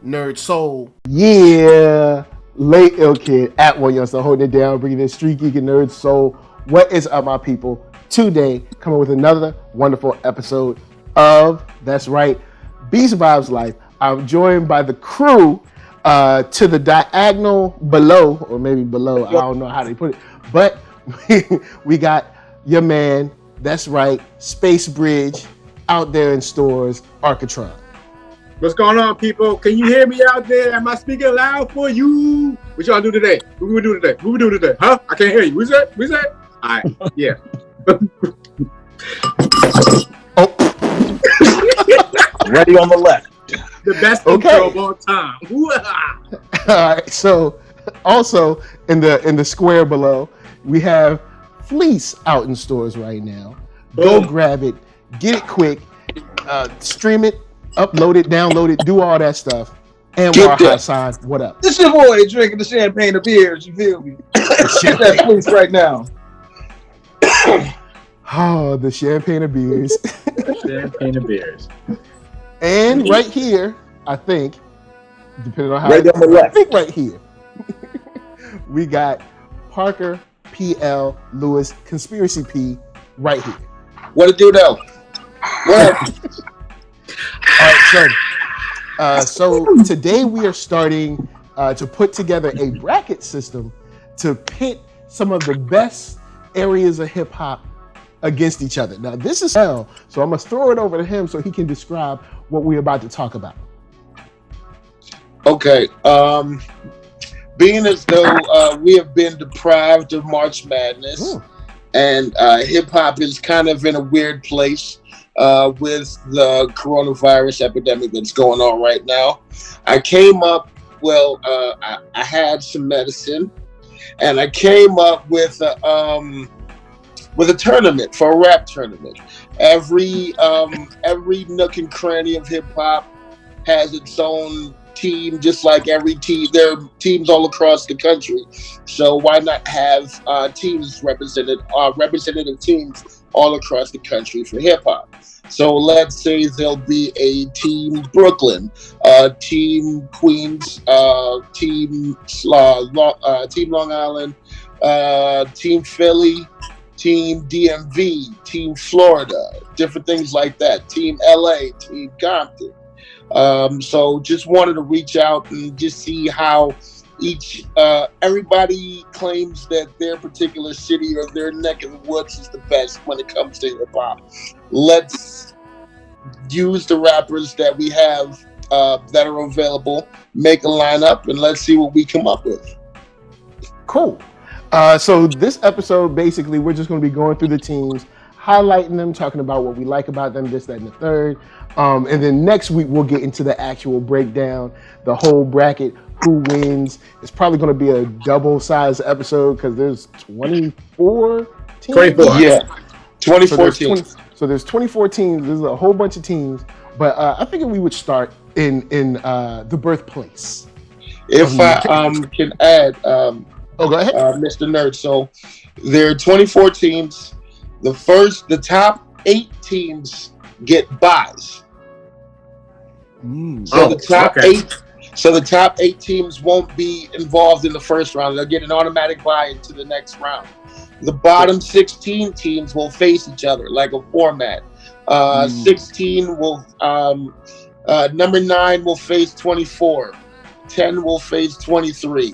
NERDSoul. Yeah, late ill kid at OneYoungsta holding it down, bringing in StreetGeek and NERDSoul. What is up, my people? Today, coming with another wonderful episode of, that's right, Beast Vibes Life. I'm joined by the crew to the diagonal below, or maybe below, I don't know how they put it, but we got your man, that's right, Space Bridge, out there in stores, Arckatron. What's going on, people? Can you hear me out there? Am I speaking loud for you? What y'all do today? What we do today? What we do today? Huh? I can't hear you. What's that? What's that? All right. Yeah. Oh. Ready on the left. The best intro of all time. All right. So, also in the square below, we have Fleece out in stores right now. Go grab it. Get it quick. Stream it. Upload it, download it, do all that stuff. Anwar HighSign, what up? This your boy drinking the champagne of beers, you feel me? Get that Fleece right now. Oh, the champagne of beers. Champagne of beers. And right here, I think, depending on how right on the left. I think right here, we got Parker PL Lewiz Conspiracy P right here. What it do though? What? All right, so today we are starting to put together a bracket system to pit some of the best areas of hip hop against each other. Now this is hell, so I'm gonna throw it over to him so he can describe what we're about to talk about. Okay, being as though we have been deprived of March Madness, and hip hop is kind of in a weird place. With the coronavirus epidemic that's going on right now, I came up, I had some medicine, and I came up with a tournament, for a rap tournament. Every nook and cranny of hip hop has its own team, just like every team. There are teams all across the country, so why not have teams representative teams all across the country for hip hop? So let's say there'll be a team Brooklyn, team Queens, team Long Island, team Philly, team DMV, team Florida, different things like that. Team LA, team Compton. So just wanted to reach out and just see how everybody claims that their particular city or their neck of the woods is the best when it comes to hip hop. Let's use the rappers that we have that are available, make a lineup, and let's see what we come up with. Cool. So this episode, basically, we're just going to be going through the teams, highlighting them, talking about what we like about them, this, that, and the third. And then next week, we'll get into the actual breakdown, the whole bracket, who wins. It's probably going to be a double-sized episode because there's 24 teams. 24. Yeah, 24 teams. So there's 24 teams. There's a whole bunch of teams. But I figured we would start in the birthplace. If I can add, go ahead. Mr. NERDSoul, there are 24 teams. The top 8 teams get buys. So the top eight teams won't be involved in the first round. They'll get an automatic buy into the next round. The bottom 16 teams will face each other like a format. 16 will, number 9 will face 24. 10 will face 23.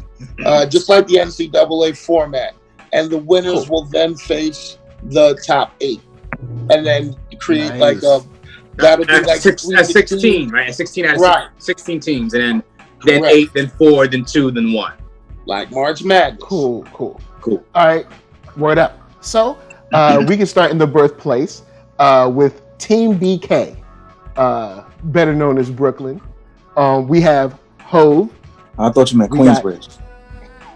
Just like the NCAA format. And the winners will then face the top 8. And then create like a... That'll be like 16, right? 16 has right. 16 teams, and then 8, then 4, then 2, then 1. Like March Madness. Cool. All right, word up. So we can start in the birthplace with Team BK, better known as Brooklyn. We have Hove. I thought you meant Queensbridge.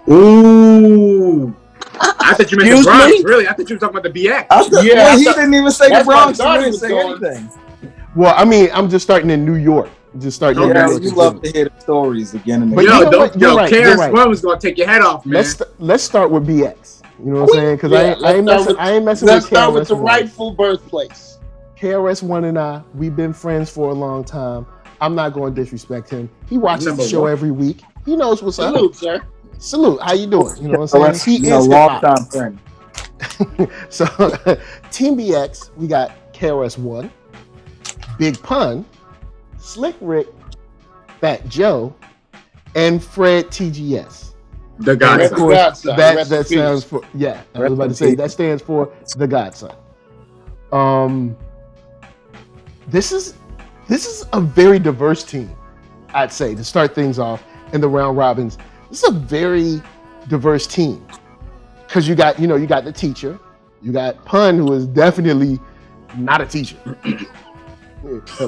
Ooh. I thought you meant the Bronx. Really? I thought you were talking about the BX. He didn't even say the Bronx. He didn't say anything. Well, I mean, I'm just starting in New York. You love to hear the stories again and again. But KRS-One was going to take your head off, man. Let's start with BX. You know what I'm saying? Because I ain't messing with KRS-One. Let's start with the rightful birthplace. KRS-One and I, we've been friends for a long time. I'm not going to disrespect him. He watches Number the show one. every week. He knows what's up. Salute, sir. Salute. How you doing? You know what So I'm that's, saying? He you know, is long hip-hop. time friend. So, Team BX, we got KRS-One, Big Pun, Slick Rick, Fat Joe, and Fred TGS. The And guy. of course, Godson. that Rest in stands peace. for, yeah, I was Rest about in to say, peace. that stands for the Godson. This is a very diverse team, I'd say, to start things off in the round robins. This is a very diverse team. Because you got the teacher, you got Pun, who is definitely not a teacher.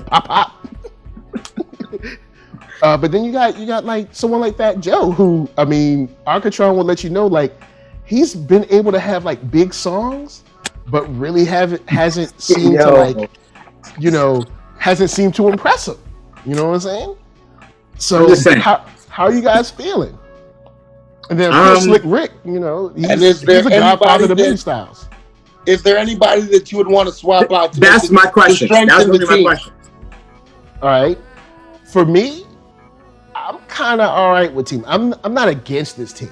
Pop. But then you got like someone like Fat Joe, who, I mean, Arckatron will let you know, like, he's been able to have like big songs, but really hasn't seemed to like, you know, hasn't seemed to impress him. You know what I'm saying? So I'm just saying. how are you guys feeling? And then of course, Slick Rick, you know, he's the godfather of the mini styles. Is there anybody that you would want to swap out? That's my question. That's strengthen gonna the be my team? question. All right. For me, I'm kind of all right with team. I'm not against this team.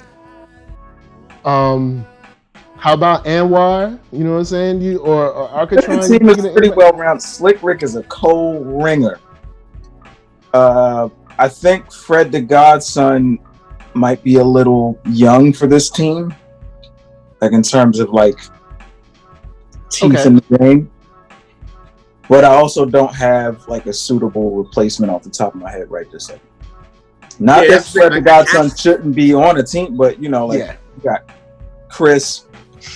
How about Anwar? You know what I'm saying? You or Arckatron? The team is pretty well rounded. Slick Rick is a cold ringer. I think Fred the Godson might be a little young for this team, like in terms of like teeth in the game. But I also don't have like a suitable replacement off the top of my head right this second. Not that Fred the Godson shouldn't be on a team, but you know, like you got Chris,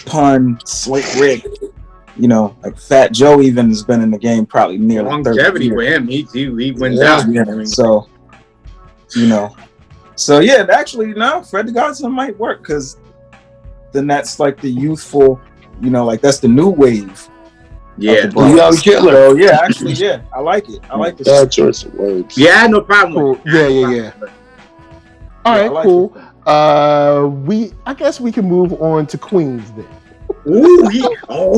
Pun, Slick Rick. You know, like Fat Joe even has been in the game probably nearly 30 longevity years. with him. He wins out. Yeah. So, you know, so yeah, actually, no, Fred the Godson might work because then that's like the youthful, you know, like that's the new wave. Yeah, The young killer. So yeah, actually, yeah, I like it. I like Bad this. choice of words. yeah, I had no problem with Cool. it. Yeah. All right, I like cool. I guess we can move on to Queens then. Ooh, he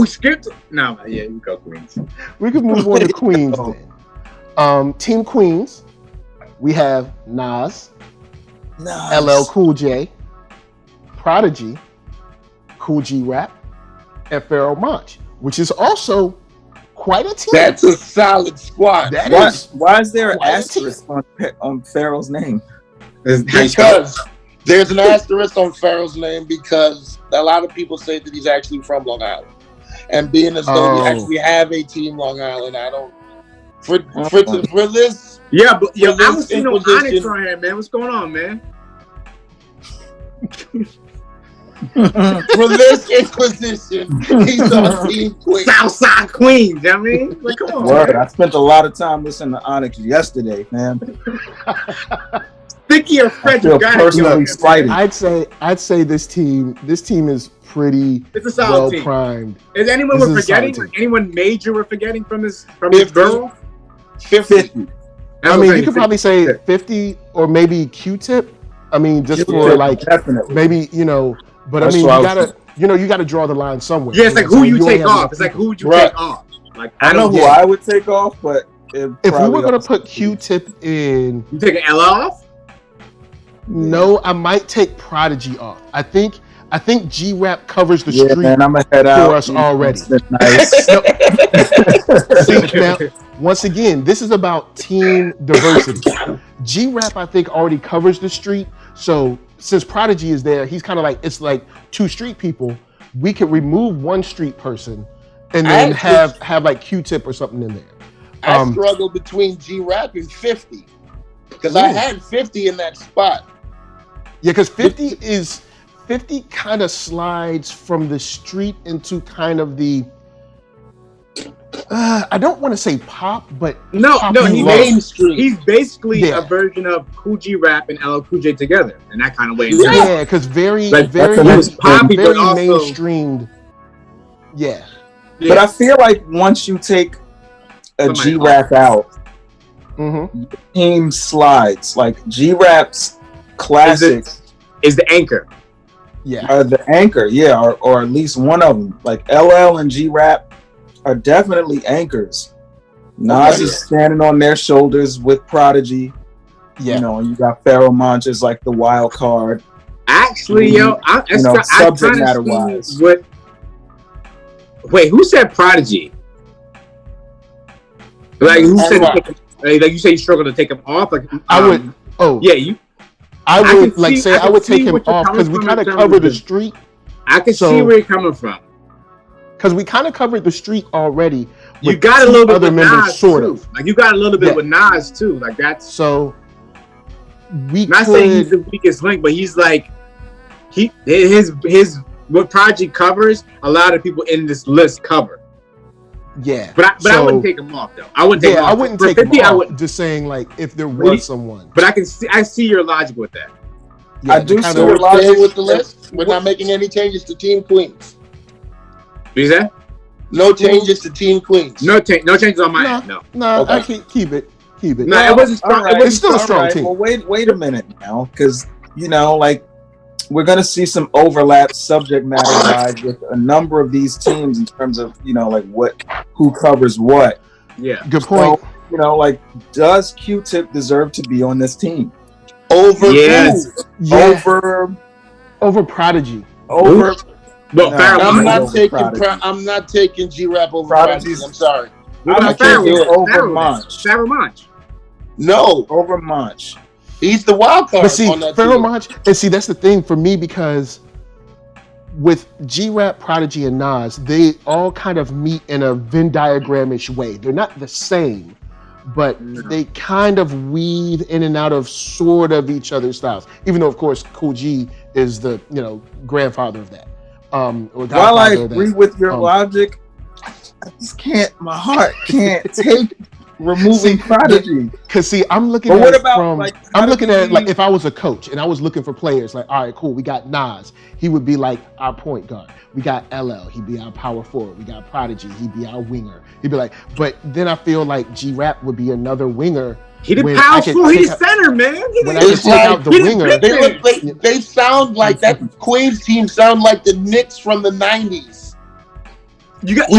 skipped it. No, yeah, you go Queens. We can move on to Queens then. Team Queens, we have Nas, LL Cool J, Prodigy, Cool G Rap, and Pharoah Monch, which is also quite a team. That's a solid squad. Why is there an quite a asterisk on Pharaoh's name? Because there's an asterisk on Pharaoh's name because a lot of people say that he's actually from Long Island. And being as though we actually have a team Long Island, I don't for this. Yeah, but For I this was seeing no inquisition- Onyx right here, man. What's going on, man? For this inquisition, he's on Team Queen. Southside Queens, I mean, like, come on. Word, I spent a lot of time listening to Onyx yesterday, man. Sticky or I Fred, feel you got personally it. slighted. I'd say this team is pretty It's a solid well team. primed. Is anyone This we're is a solid forgetting? team. Like, anyone major we're forgetting from this 50. girl? 50. I mean, you could probably say 50 or maybe Q-Tip. I mean, just for like Definitely. maybe, you know, but That's I mean, what I you was gotta, you gotta draw the line somewhere. Yeah, it's like who you take have off. enough It's like people. who would you Right. take off? Like I know who Yeah. I would take off, but If we probably were gonna also- put Q-Tip in, you taking Ella off? no, I might take Prodigy off. I think G-Rap covers the yeah, street man, I'm gonna head out. for us already. It's been nice. See, now, once again, this is about team diversity. G-Rap, I think, already covers the street. So since Prodigy is there, he's kind of like, it's like two street people. We could remove one street person and then have like Q-Tip or something in there. I struggle between G-Rap and 50 because I had 50 in that spot. Yeah, because 50 kind of slides from the street into kind of the, I don't want to say pop, but No, popular. he's basically Yeah. a version of Cool G Rap and LL Cool J together in that kind of way. Yeah, because very Like, very he was poppy, very but also mainstreamed. Yeah. But I feel like once you take a Somebody G-Rap out, Mm-hmm. team slides. Like G-Rap's classics is the anchor. Yeah. are the anchor, yeah, or at least one of them. Like LL and G-Rap are definitely anchors. Nas is standing on their shoulders with Prodigy. Yeah. You know, and you got Pharaoh Monch as like the wild card. Actually, yo, subject matter wise. Wait, who said Prodigy? Like who said? Like you say, you struggle to take him off. Like I would. Oh yeah, you. I would take him off because we kind of covered the street. I can see where you're coming from. Because we kind of covered the street already. You got a little bit other with members, Nas sort too. of. Like you got a little bit with Nas too. Like that's so. Not saying he's the weakest link, but he's like his what Prodigy covers. A lot of people in this list cover. Yeah, but I wouldn't take him off though. I wouldn't take him off. I wouldn't take him off. Just saying, like, if there was someone. But I see your logic with that. Yeah, I do see your logic with the list. We're not making any changes to Team Queens. What is that? No changes to Team Queens. No changes on my end. No. Okay. I can't keep it. No, it wasn't strong. Right. It's still a strong team. Well, wait a minute now, because like we're gonna see some overlap subject matter wise with a number of these teams in terms of like who covers what. Yeah, good point. So, like, does Q-Tip deserve to be on this team? Over over Prodigy. Over. No, I'm not taking G-Rap over Prodigy. I'm sorry. I'm taking over Monch. Pharaoh Monch. No, over Monch. He's the wild card. But see, on that Pharaoh Monch, and see, that's the thing for me, because with G-Rap, Prodigy, and Nas, they all kind of meet in a Venn diagram-ish way. They're not the same, but they kind of weave in and out of sort of each other's styles. Even though, of course, Cool G is the grandfather of that. While I agree with your logic, I just can't. My heart can't take removing Prodigy. Because I'm looking but at what it about, from like, I'm looking at it like if I was a coach and I was looking for players, like, all right, cool, we got Nas, he would be like our point guard. We got LL, he'd be our power forward. We got Prodigy, he'd be our winger. He'd be like, but then I feel like G-Rap would be another winger. He the power forward, he's center, man. When I can take out the winger. They sound like that Queens team sound like the Knicks from the 90s. You got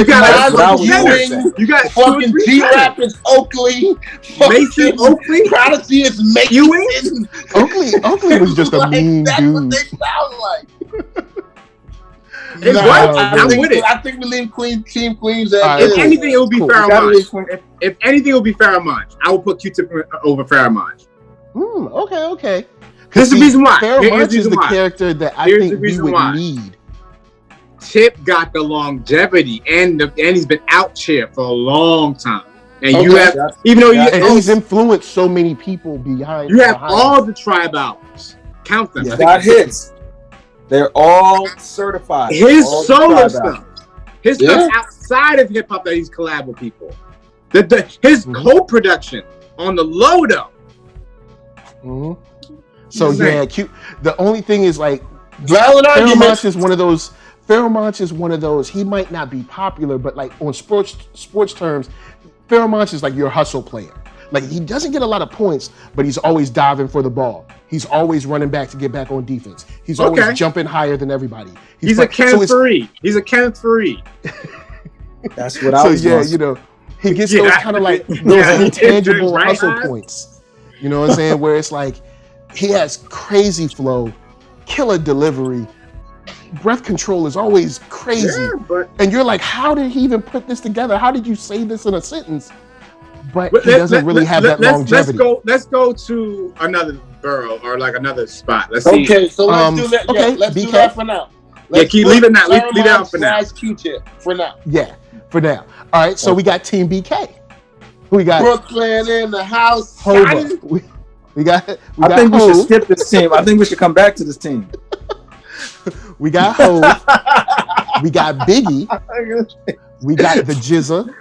fucking G-Rap is Oakley. Mason Oakley. Prodigy is Mason. Oakley was just a mean that's dude. What they sound like. I think we leave Team Queens. If anything, it would be Pharaoh Monch. If anything, it would be Pharaoh Monch. I would put Q-Tip over Pharaoh Monch. Okay. This is the reason why. Pharaoh Monch is the character that I think we would need. Tip got the longevity and he's been out here for a long time. And you have, even though he's influenced so many people behind. You have all the tribe albums. Count them. Got hits. They're all certified. His solo stuff. His stuff outside of hip hop that he's collab with people. His co-production on the low though. So the only thing is like Pharaoh Monch is one of those. Pharaoh Monch is one of those. He might not be popular, but like on sports terms, Pharaoh Monch is like your hustle player. Like he doesn't get a lot of points, but he's always diving for the ball. He's always running back to get back on defense. He's always jumping higher than everybody. He's a Kenneth Fareed. He's a Kenneth Fareed. That's what I was. So he gets those kind of like those intangible hustle points. You know what I'm saying? Where it's like he has crazy flow, killer delivery. Breath control is always crazy, and you're like, how did he even put this together? How did you say this in a sentence? But he doesn't really have that longevity. Let's go to another borough or like another spot. Let's see. Okay, so let's do that. Okay, let's do that for now. Leave it now. Leave it out for now. Q-Tip for now. Yeah, for now. All right, so we got Team BK. We got Brooklyn in the house. We got. I think we should skip this team. I think we should come back to this team. We got Hov. We got Biggie. We got the Jizza.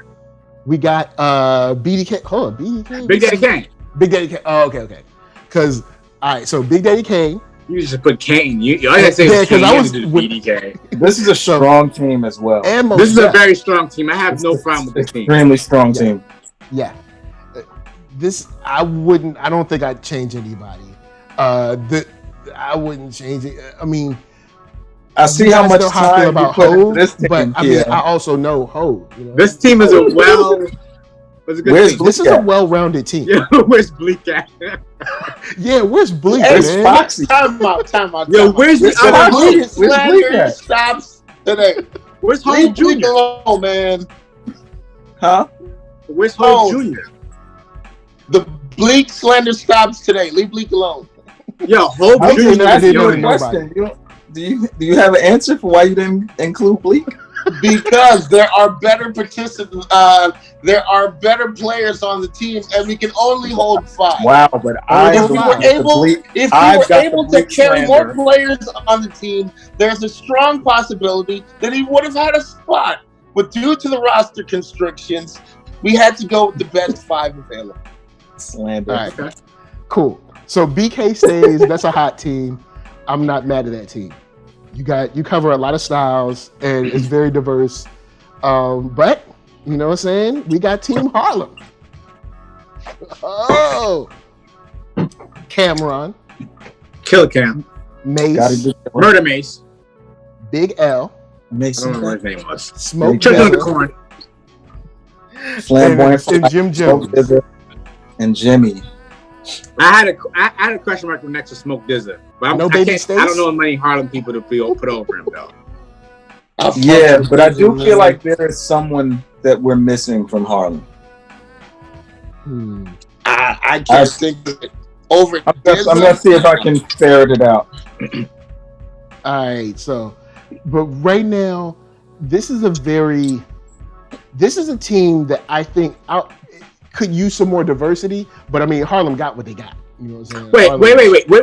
We got BDK. Hold on, BDK. Big Daddy Kane. Big Daddy Kane. Oh, okay. Because all right, so Big Daddy Kane. You just put Kane. All I had to say is Kane. I was BDK. This is a strong team as well. This is a very strong team. I have no problem with this team. Extremely strong team. Yeah. This I don't think I'd change anybody. I wouldn't change it. I mean, I see how much time you about put Hov, into this team. But I mean, I also know Hov. This team is Was a good Where's team. This is a well-rounded team. Yeah, where's Bleak at? Yeah, where's Bleak, Hey, man? Foxy. Time out. Yo, where's the Where's other Bleak? Bleak? Where's Bleak slander at? stops today. Where's Home Leave Bleak Jr.? alone, man. Huh? Where's Home Oh. Jr.? The Bleak slander stops today. Leave Bleak alone. Yo, Home I Jr. just never Ask did you know a to question. Do you have an answer for why you didn't include Bleak? Because there are better participants. There are better players on the team, and we can only hold 5. Wow, but If we were able to carry more players on the team, there's a strong possibility that he would have had a spot. But due to the roster constrictions, we had to go with the best 5 available. slander. All right, cool. So BK stays. That's a hot team. I'm not mad at that team. You cover a lot of styles and it's very diverse. But you know what I'm saying? We got Team Harlem. Oh, Cameron, Killer Cam. Mace, Murder Mace. Big L, I don't know what his name was. Smoke Church on the Dilla, corn. Flamboyant and Jim Jones. and Jimmy. I had a question mark next to Smoke Dilla, but No I Baby can't. Stace? I don't know many Harlem people to put over him though. Yeah, but I do feel like there is someone that we're missing from Harlem. I can't think of it. Over. I'm gonna see if I can ferret it out. All right, so, but right now, this is a team that I think could use some more diversity. But I mean, Harlem got what they got. You know what I'm saying? Wait. Harlem-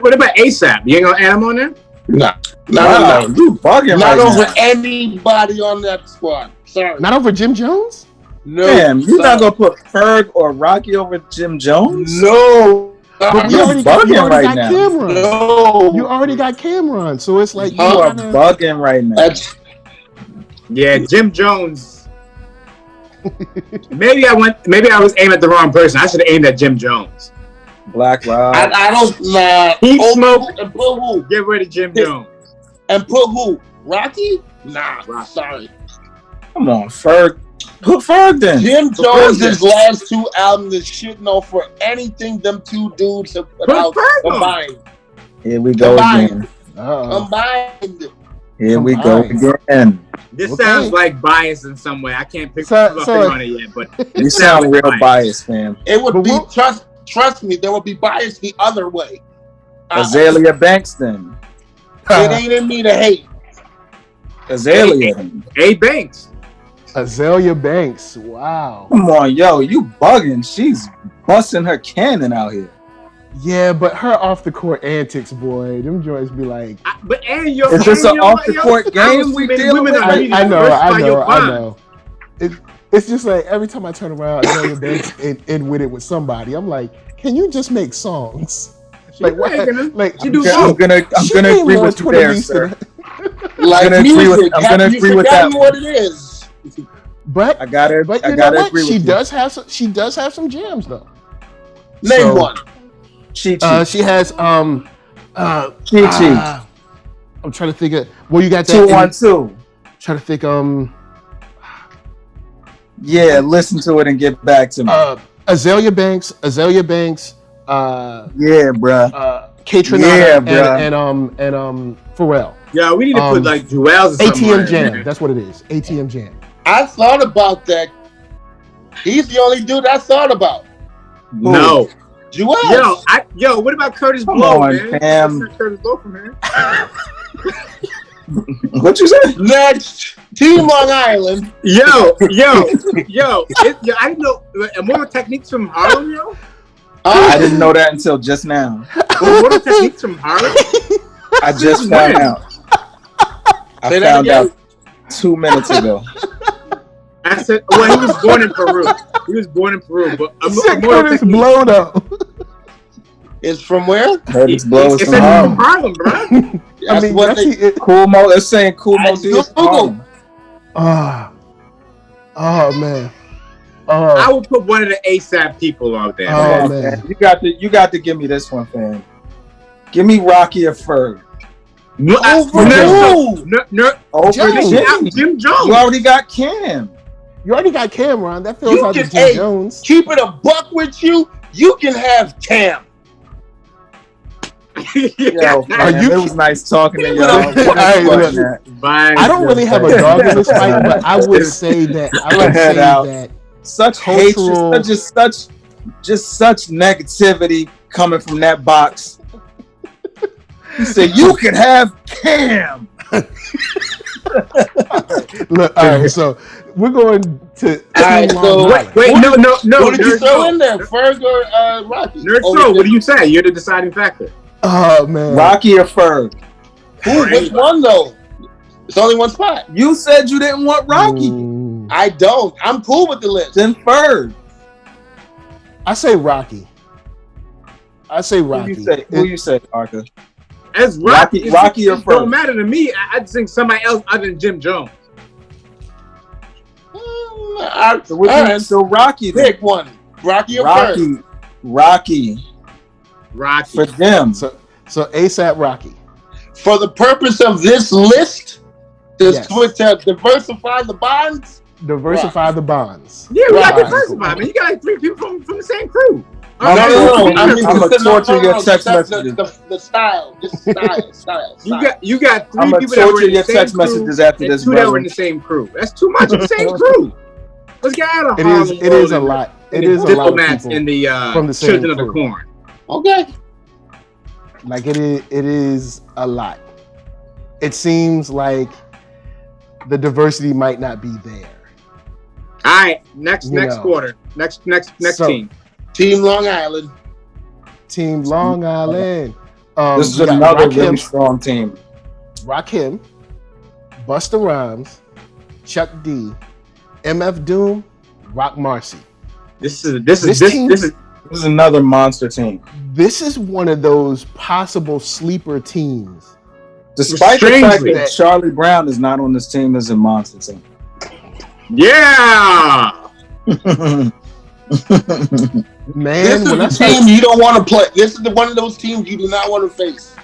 What about ASAP? You ain't gonna add him on there? No. You bugging Not right over now. anybody on that squad. Sorry. Not over Jim Jones. No. Damn, you're not sorry. gonna put Ferg or Rocky over Jim Jones? No. But You're you bugging already right got now. Cameron. No. You already got Cameron, so it's like You are bugging right now. That's Yeah, Jim Jones. Maybe I was aiming at the wrong person. I should have aimed at Jim Jones. Black Rob. I don't. Nah. He Oh, smoked. and put who? Get rid of Jim Jones. And put who? Rocky? Nah. Sorry. Come on, Ferg. Put Ferg then. Jim Jones' last 2 albums is shit no for anything them 2 dudes have put Put out Ferg on. combined. Here we go again. Combined. Here we go again. This Okay. sounds like bias in some way. I can't put So- my finger on it yet, but You it sound like real biased, fam. It would But be what- trust me, there would be bias the other way. Azalea Banks then. It ain't in me to hate. Azalea. A Banks. Azalea Banks. Wow. Come on, yo, you bugging. She's busting her cannon out here. Yeah, but her off the court antics, boy, them joints be like. Is this an off the court game we dealing with? I know. It's just like every time I turn around, Azalea Banks end with it with somebody. I'm like, can you just make songs? Like what? Like I'm gonna agree with you there, sir. Like I'm music, gonna agree with that. What it is. But I gotta agree with you. She does have some jams though. Name one. She has Chi. I'm trying to think of. Well, you got that 212. Trying to think. Yeah, listen to it and get back to me. Azalea Banks. Yeah, bruh. K-Tronada and Pharrell. Yeah, we need to put like Jewels or something. ATM Jam. That's what it is. ATM Jam. I thought about that. He's the only dude I thought about. No. Jewels. Yo, what about Curtis Come Blow, on, man? fam. Curtis Blow from here. What you say? Next, Team Long Island. Yo, I didn't know Immortal Techniques from Harlem, yo. I didn't know that until just now. Immortal Techniques from Harlem. I just found out. I found out 2 minutes ago. I said, well, he was born in Peru. But Curtis Blow though. Is from where? Curtis Blow is It's from from Harlem. Harlem, bro. I mean, what Cool Mo. It's saying Cool Mo. Oh man. I would put one of the ASAP people out there. Oh, man. You got to give me this one, fam. Give me Rocky or Ferg. Over Jim Jimmy. Jones. You already got Cam. You already got Cameron. That fills You out the can, Jim hey, Jones. keep it a buck with you. You can have Cam. Yo, man, you- it was nice talking to y'all. All right, look. I don't really have a dog in this fight, but I would say that Head out. that Such cultural- hatred, just such negativity coming from that box. He said, "You can have Cam." Look, all right, so we're going to. All right, so wait, no. What did you throw NERDSoul. in there, Ferg or Rocky? NERDSoul, what do you say? You're the deciding factor. Oh man, Rocky or Ferg? Which one though? It's only one spot. You said you didn't want Rocky. Ooh. I don't. I'm cool with the list. Then Ferg. I say Rocky. I say Who Rocky. you say, Arcka? As Rocky or it Ferg? don't matter to me. I just think somebody else other than Jim Jones. So Rocky, then. Pick one. Rocky or Ferg? Rocky. For them. So ASAP Rocky. For the purpose of this list, to Yes. diversify the bonds. Diversify the bonds. Yeah, we got Right. diversified, man. You got like 3 people from the same crew. No. I mean, I'm gonna torture your text that's messages. The style. Just style. You got 3 I'm gonna people that were torture in the your same text crew messages after and this, 2 that were brother. in the same crew. That's too much in the same crew. Let's get out of It Harlem is a World lot. and It the is a lot of diplomats people in the from the same Children of the crew. Corn. Okay. Like it is a lot. It seems like the diversity might not be there. All right, next know. quarter, next So- team. Team Long Island. Team Long Island. This is we got another Rakim, really strong team. Rakim, Busta Rhymes, Chuck D, MF Doom, Rock Marcy. This is This is another monster team. This is one of those possible sleeper teams. Despite the fact Strangely. that Charlie Brown is not on this team, is a monster team. yeah. Man, This is when I the say team you don't want to play. This is one of those teams you do not want to face.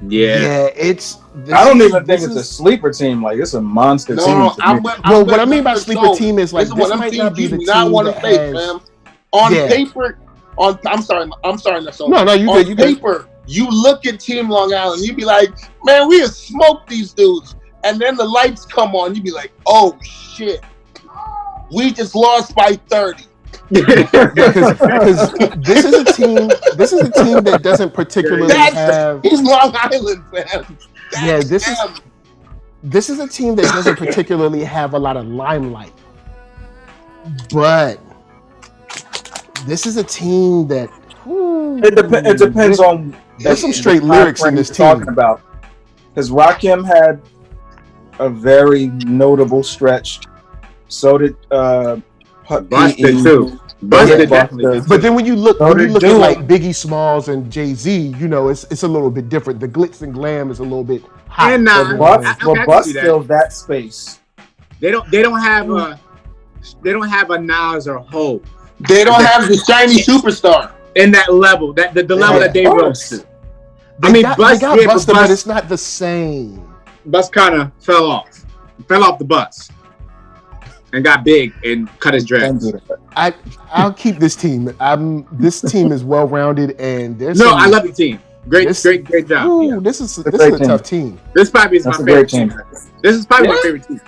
Yeah. it's. I don't even think it's a sleeper team. Like, it's a monster team. No, to me. Well, what I mean by sleeper team is like this is this one of them might not teams be you the do not team want to that face, has. man. On Yeah. paper, I'm sorry, that's all. No, you On good. You good. paper, you look at Team Long Island, you be like, man, we have smoked these dudes. And then the lights come on, you be like, oh shit, we just lost by 30. Because this is a team. This is a team that doesn't particularly have. He's Long Island, fam. Yeah, this is. them. This is a team that doesn't particularly have a lot of limelight, but this is a team that. It depends on. There's some the straight time lyrics in frame this you're team. talking about, because Rakim had a very notable stretch. So did Busted too. Busted Yeah. definitely did. But then when you look So at they like do. Biggie Smalls and Jay-Z, you know, it's a little bit different. The glitz and glam is a little bit hot. And But Bust filled that space. They don't have a Nas or Hov They don't have the shiny superstar. in that level, the level that they rose to. They I mean, got, Bust, they got yeah, but Busta, but Bust- it's not the same. Bus kind of fell off the bus and got big and cut his Don't dreads. do that. I'll keep this team. This team is well rounded, and there's No, some- I love the team. Great This- job. Ooh, Yeah. this is great a team. tough team. This probably is That's my a favorite great team. team. This is probably my Yeah. favorite team.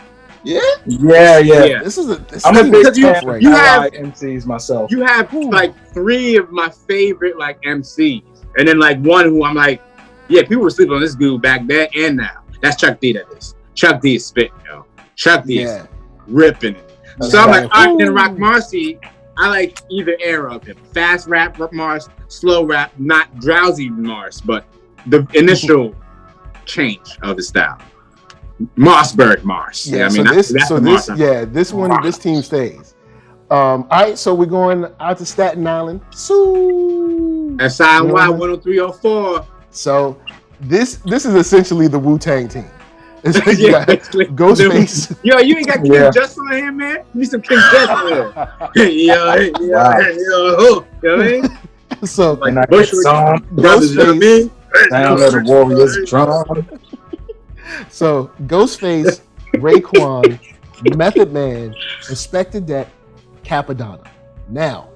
Yeah. Yeah. Yeah. This I'm a team big is you- tough fan right of you now. have- allied MCs myself. You have like 3 of my favorite like MCs, and then like one who I'm like, yeah, people were sleeping on this dude back then and now. That's Chuck D. That is. Chuck D is spitting, yo. Chuck D is Yeah. ripping it. That's So I'm right. like, all right, then Rock Marcy, I like either era of him. Fast rap Mars, slow rap, not drowsy Mars, but the initial change of the style. Mossberg Mars. Yeah, I mean, this this this team stays. All right, so we're going out to Staten Island. SIY 10304. So this is essentially the Wu-Tang team. It's like you got basically. Ghostface. Yo, you ain't got King Just on here, man? You need some King Just on here. yo. You know what I mean? So And I Bush get some brothers, you know what I mean? sound of the Warriors drum. So Ghostface, Raekwon, Method Man, Inspector Deck, Capadonna. Now,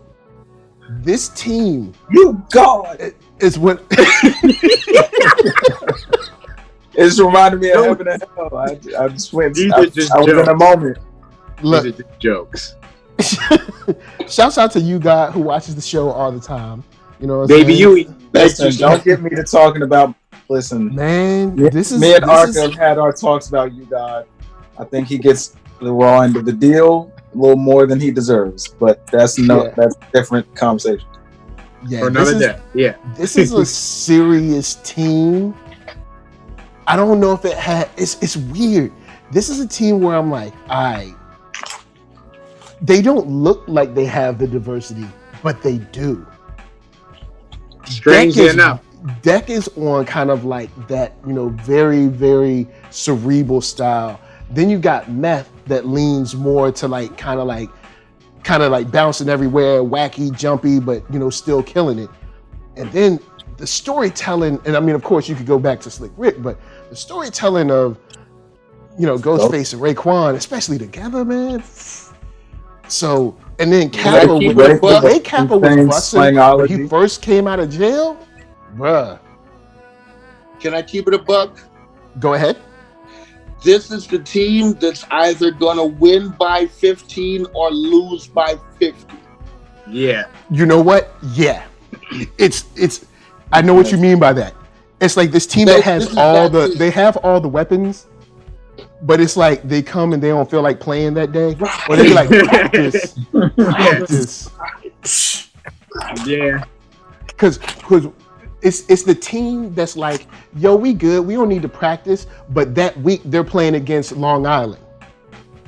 this team You God. is what It's reminded me of Heaven and Hell. I just went. These I are just was in a jokes. moment. look. These are just jokes. Shouts out to you, God, who watches the show all the time. You know, what I'm Baby, saying? you. Listen, don't get me to talking about. Listen, Man, me, this is me and this Arcka is- have had our talks about you, God. I think he gets the raw end of the deal a little more than he deserves, but that's Yeah. that's a different conversation. yeah, For another this is, day. Yeah. this is a serious team. I don't know if it had. It's weird. This is a team where I'm like, they don't look like they have the diversity, but they do. Strangely enough. Deck is on kind of like that, you know, very, very cerebral style. Then you got Meth that leans more to like kind of like bouncing everywhere, wacky, jumpy, but you know, still killing it. And then the storytelling, and I mean, of course, you could go back to Slick Rick, but the storytelling of, you know, Ghostface and Raekwon, especially together, man. So, and then Kappa, keep with it a the buck? way Kappa was Insane busting when he slangology. first came out of jail, bruh. Can I keep it a buck? Go ahead. This is the team that's either going to win by 15 or lose by 50. Yeah. You know what? Yeah, it's. I know what you mean by that. It's like this team that This has is all that the. team. They have all the weapons, but it's like they come and they don't feel like playing that day, or they be like practice. Yeah. Because it's the team that's like, yo, we good. We don't need to practice. But that week they're playing against Long Island.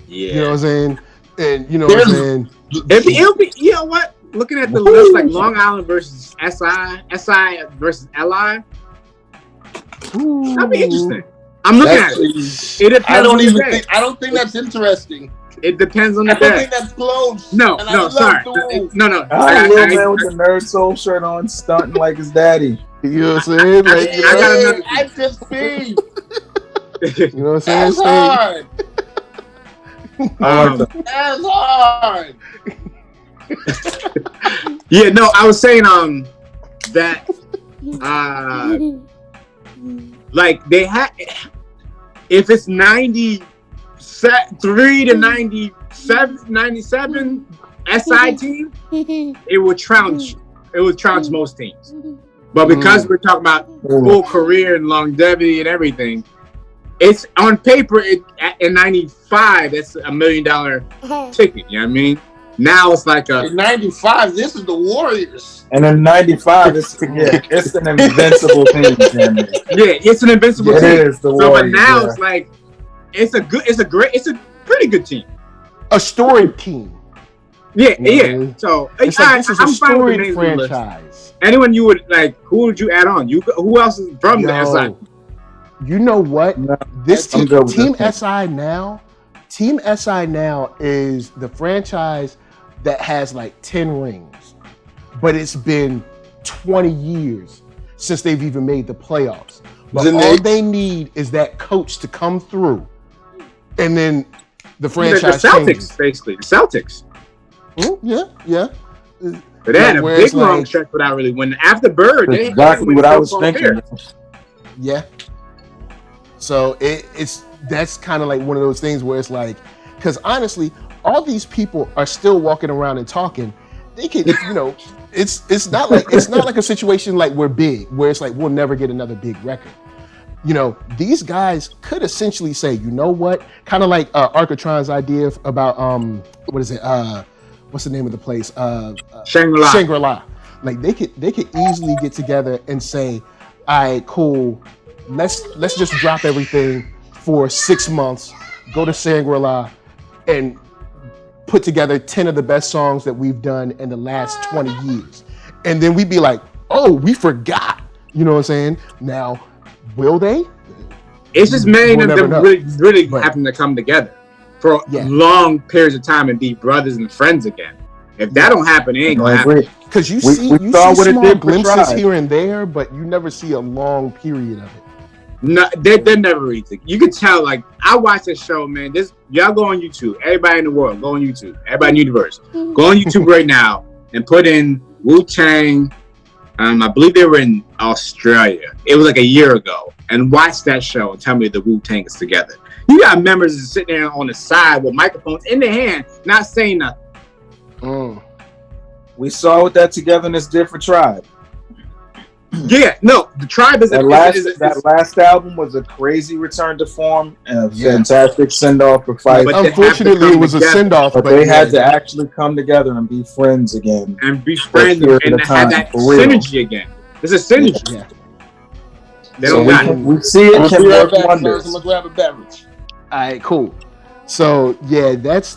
Yeah. You know what I'm saying? And you know what I'm saying? It'll be, you know what? Looking at the list, like Long Island versus SI versus LI, that'd be interesting. I'm looking at it. It depends. I don't on the even day. think. I don't think that's interesting. It depends on I the don't day. think that's close. No, And I no, love sorry. the Wolves. No. Ah, little man with the NERDSoul shirt on, stunting like his daddy. You know what I'm saying? Like, I got another- I just see. you know what I'm saying? That's hard. I like that. That's hard. Yeah, no, I was saying that like they had, if it's 93 to 97 SI team, it would trounce most teams. But because we're talking about full career and longevity and everything, it's on paper. In 95, that's $1 million ticket. You know what I mean? Now it's like In 95, this is the Warriors. And in ¡95, it's an invincible team. yeah, it's an invincible It team. is the So, but Warriors. now yeah. it's like it's a pretty good team. A storied team. Yeah, Yeah. yeah. So It's like this is a I'm fine with the storied names on the list. franchise. Anyone you would like? Who would you add on? Who else is from the SI? You know what? No, This I'm team, good with Team this. Team SI now is the franchise that has like 10 rings, but it's been 20 years since they've even made the playoffs. But Then all they- they need is that coach to come through, and then the The franchise Celtics, changes. basically. The Celtics. Yeah. But they had a Where big it's long like- stretch without really winning. After Bird, That's they exactly what I was thinking. Yeah. So that's kind of like one of those things where it's like, because honestly, all these people are still walking around and talking. They can, you know, it's not like a situation like we're big, where it's like we'll never get another big record. You know, these guys could essentially say, you know what, kind of like Arckatron's idea about what is it? What's the name of the place? Shangri-La. Shangri-La. Like they could easily get together and say, all right, cool. Let's just drop everything for 6 months, go to Shangri-La, and put together 10 of the best songs that we've done in the last 20 years. And then we'd be like, oh, we forgot. You know what I'm saying? Now, will they? It's just many We'll of never them know. really But- having to come together for Yeah. long periods of time and be brothers and friends again. If that don't happen, it ain't gonna I happen. agree. Because you We see saw what it small did for glimpses Tribe. here and there, but you never see a long period of it. No, they're never easy. You can tell. Like I watch this show, man. Y'all go on YouTube. Everybody in the world, go on YouTube. Everybody in the universe, go on YouTube right now and put in Wu-Tang. I believe they were in Australia. It was like a year ago. And watch that show and tell me the Wu-Tang is together. You got members sitting there on the side with microphones in their hand, not saying nothing. We saw what that togetherness did for Tribe. Yeah, no, the Tribe is that last album was a crazy return to form and a fantastic send off for Fife. But unfortunately, it was a send off. But they had to actually come together and be friends again. And be friends and have that synergy again. There's a synergy. Yeah. They don't got it. We see it can work wonders. I'm gonna grab a beverage. All right, cool. So yeah, that's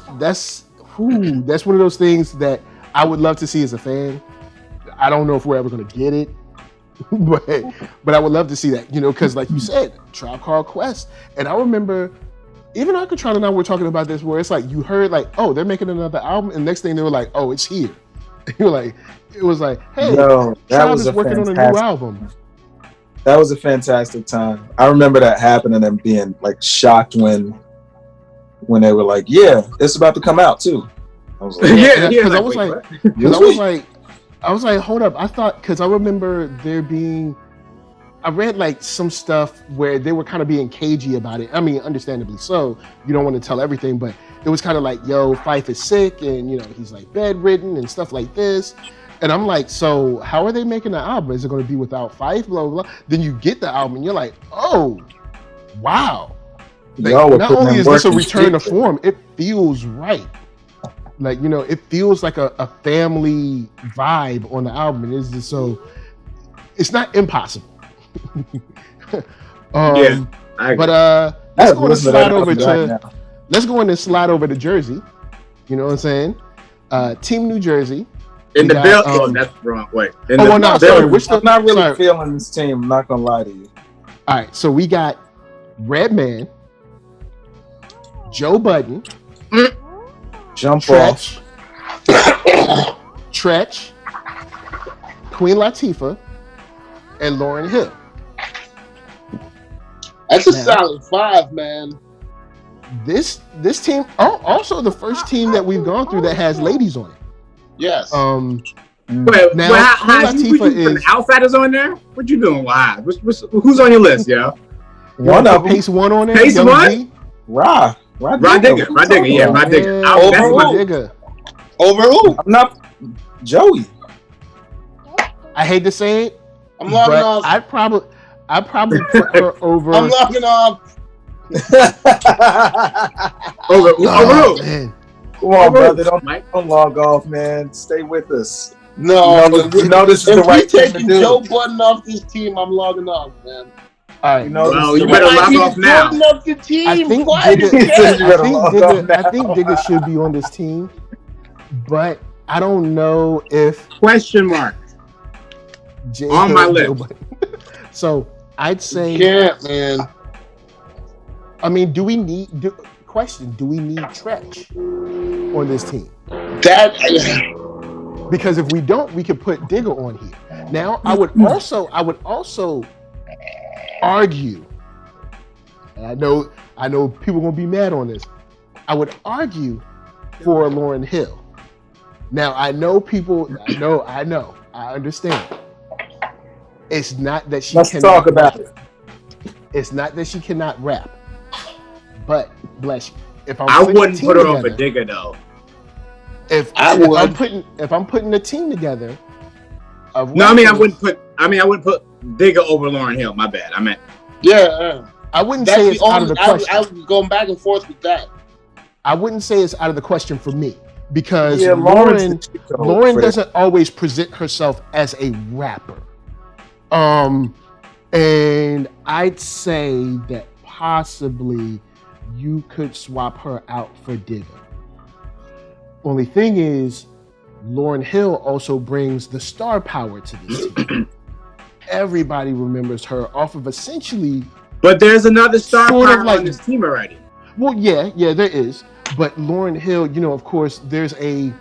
one of those things that I would love to see as a fan. I don't know if we're ever gonna get it. but I would love to see that, because like you said, Tribe Called Quest. And I remember even Arckatron and I were talking about this where it's like you heard like, oh, they're making another album, and next thing they were like, oh, it's here. It was like, hey, Tribe is working on a new album. That was a fantastic time. I remember that happening and being like shocked when they were like, yeah, it's about to come out too. I was like, I was like, hold up. I thought, because I remember I read like some stuff where they were kind of being cagey about it. I mean, understandably so. You don't want to tell everything, but it was kind of like, yo, Fife is sick and, he's like bedridden and stuff like this. And I'm like, so how are they making the album? Is it going to be without Fife, blah, blah, blah? Then you get the album and you're like, oh, wow. Like, not only is this a return to form, it feels right. Like, it feels like a family vibe on the album. And it's just it's not impossible. Let's go and slide over to Jersey. You know what I'm saying? Team New Jersey. In the bill. Oh, that's wrong. Wait. I'm not really feeling this team. I'm not gonna lie to you. All right, so we got Redman, Joe Budden, Tretch, Queen Latifah, and Lauryn Hill. That's a solid 5, man. This team, also the first team that we've gone through that has ladies on it. Yes. How you putting outsiders on there? What you doing? Why? Who's on your list, yo? One of them. Pace One on there. Pace One. Rod Digger. Yeah, Rod Digger. Over who? I'm not Joey. I hate to say it. I'm logging off. I'd probably put her over. I'm logging off. Over who? Man. Come on, brother. Don't log off, man. Stay with us. No, this is the right thing to do. Joe Budden off this team, I'm logging off, man. All right. You better log off now. I think Digga should be on this team, but I don't know if question mark on my list. So I'd say, man. I mean, do we need Tretch on this team? Because if we don't, we could put Digga on here. Now, I would also argue, and I know people are gonna be mad on this. I would argue for Lauryn Hill. Now, I understand. It's not that she cannot talk about rap. It's not that she cannot rap. But bless you. I wouldn't put her on for Digga though. If I'm putting a team together. I wouldn't put Digga over Lauryn Hill. My bad. I meant. Yeah. I wouldn't say it's out of the question. I was going back and forth with that. I wouldn't say it's out of the question for me because Lauryn doesn't always present herself as a rapper. And I'd say that possibly you could swap her out for Digga. Only thing is, Lauryn Hill also brings the star power to this team. Everybody remembers her off of essentially. But there's another star power on this team already. Well, yeah, there is. But Lauryn Hill, of course, there's a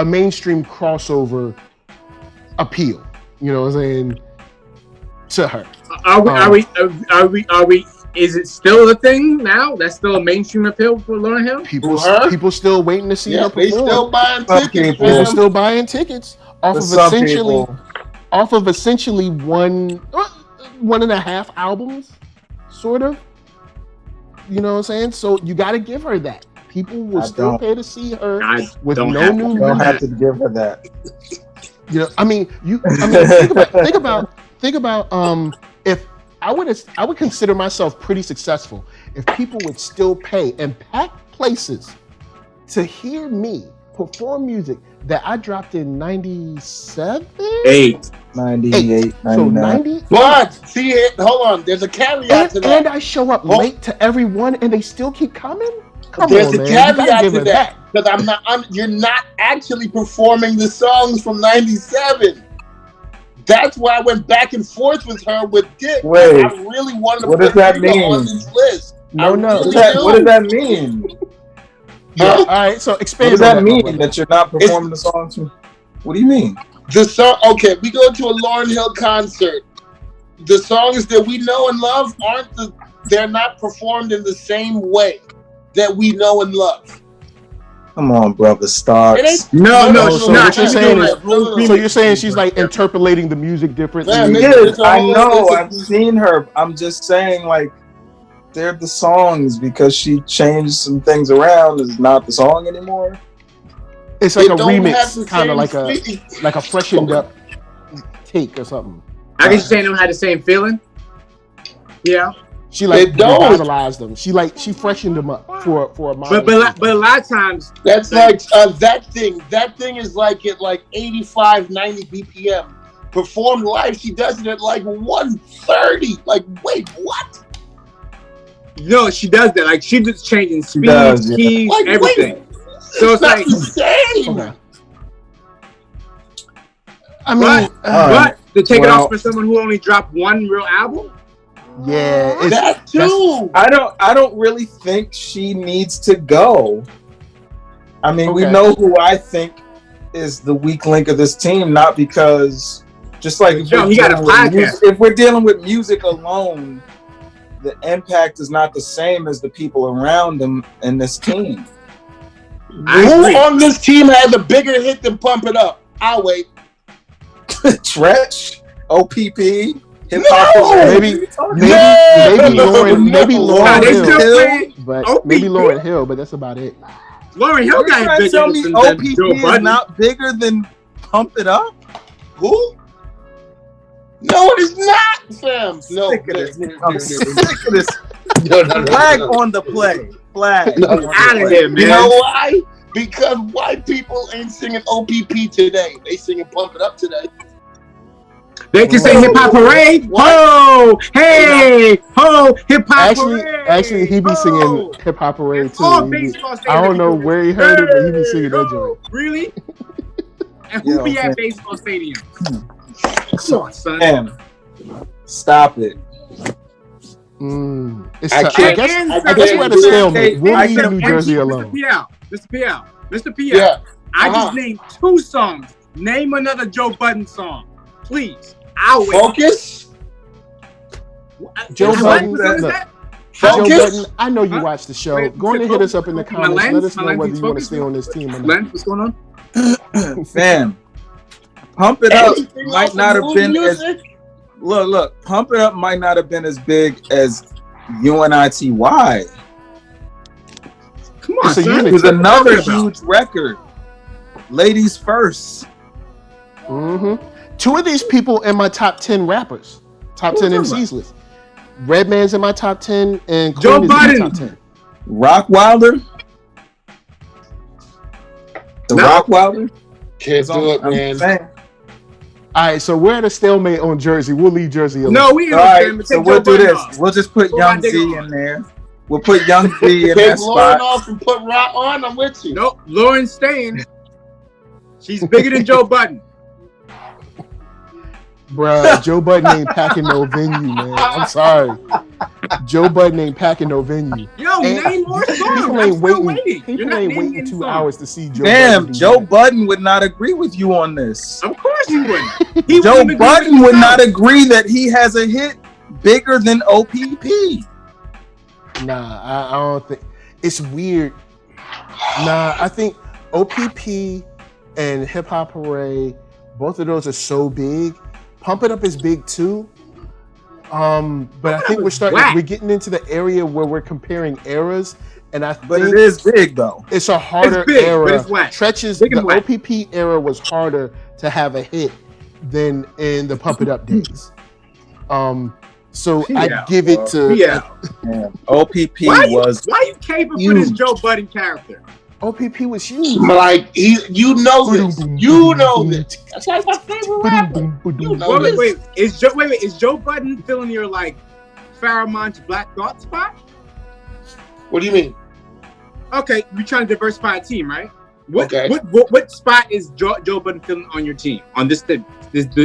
mainstream crossover appeal. You know what I'm saying? To her. Are we? Is it still a thing now? That's still a mainstream appeal for Lauryn Hill. People still waiting to see her perform. They still buying Some tickets. people. People still buying tickets off of essentially 1.5 albums, sort of. You know what I'm saying? So you got to give her that. People will still pay to see her with no new music. Don't have to give her that. You know, think about if I would consider myself pretty successful if people would still pay and pack places to hear me perform music that I dropped in 97? 98. 98, So 99. 90? But see it. Hold on. There's a caveat to that. And I show up late to every one, and they still keep coming. There's a caveat to that because you're not actually performing the songs from 97. That's why I went back and forth with her with Dick. Wait, I really wanted to what does put that Dilla mean? on this list. No. What does that mean? Yeah. All right, so expand. What does that mean that you're not performing the songs? What do you mean? The song. Okay, we go to a Lauryn Hill concert. The songs that we know and love they're not performed in the same way that we know and love. Come on, brother, stop. No. So what you're saying is, so you're saying she's like interpolating the music differently. Yes, I know. I've seen her. I'm just saying, like, they're the songs because she changed some things around. It's not the song anymore. It's like a remix, kind of like a freshened up take or something. I guess you're saying them had the same feeling. Yeah. She like revitalized them. She freshened them up for a modern. But a lot of times that's like that thing. That thing is like at like 85, 90 BPM. Performed live, she does it at like 130. Like, wait, what? No, she does that. Like she's just changing speed, keys, like, everything. Wait, so it's like the same. Okay. I mean, but to take it off for someone who only dropped one real album. Yeah, that too. I don't really think she needs to go. I mean, we know who I think is the weak link of this team, not because just like if we're dealing with music alone, the impact is not the same as the people around them in this team. Who on this team has a bigger hit than Pump It Up? I'll wait. Tretch, OPP. Maybe Lauryn Hill, but maybe Lauryn Hill, but that's about it. Lauryn Hill got bigger tell me than OPP Joe is Budden. not bigger than Pump It Up? Who? No, it is not, fam. No, I'm sick of this. No. Flag on the play. Flag. Out of here, man. You know why? Because white people ain't singing OPP today. They singing Pump It Up today. They can say hip hop parade. Ho, hey, ho, hip hop parade. Actually, he be singing hip hop parade too. I don't know where he heard it, but he be singing that joint. Really? And who be at baseball stadium? Come on, son. Damn. Stop it. I guess we're at a stalemate. We'll leave New Jersey alone. Mr. PL. Yeah. I just named 2 songs. Name another Joe Budden song, please. I'll wait. Focus. Joe Budden. Focus. Joe Budden, I know you watch the show. Go ahead and hit us up in the comments. Let us know whether you want to stay on this team or not. What's going on? Fam, Pump It Up might not have been as look. Pump It Up might not have been as big as UNITY. Come on, son. It was another huge record. Ladies first. Mm-hmm. 2 of these people in my top 10 rappers, top 10 MCs list. Redman's in my top 10 and Queen is in my top 10. Rock Wilder. Rock Wilder. Can't do it, man. All right, so we're at a stalemate on Jersey. We'll leave Jersey alone. No, we ain't. All right, so we'll do this. We'll just put Young Z in there. We'll put Young Z in that spot. Take Lauryn off and put Rock on. I'm with you. Nope, Lauren's staying. She's bigger than Joe Budden. Bruh, Joe Budden ain't packing no venue, man. I'm sorry. Joe Budden ain't packing no venue. Yo, name more songs. People ain't waiting. People ain't waiting 2 hours to see Joe Budden. Damn, Joe Budden would not agree with you on this. Of course he wouldn't. Joe Budden would not agree that he has a hit bigger than OPP. Nah, I don't think it's weird. Nah, I think OPP and Hip Hop Hooray, both of those are so big. Pump It Up is big too. But I think we're getting into the area where we're comparing eras, and I think But it is big though. it's a harder It's big, era. but it's whack. Tretch's Big and the whack. OPP era was harder to have a hit than in the Pump It Up days. So I'd give it to Yeah. OPP Why was you caping for this Joe Budden character? OPP was huge. Like you know this. You know this. That's like my favorite rapper. You know this. Wait. Is Joe Budden filling your like Pharaoh's Black Thought spot? What do you mean? Okay, you're trying to diversify a team, right? What Okay. what spot is Joe Budden filling on your team, on this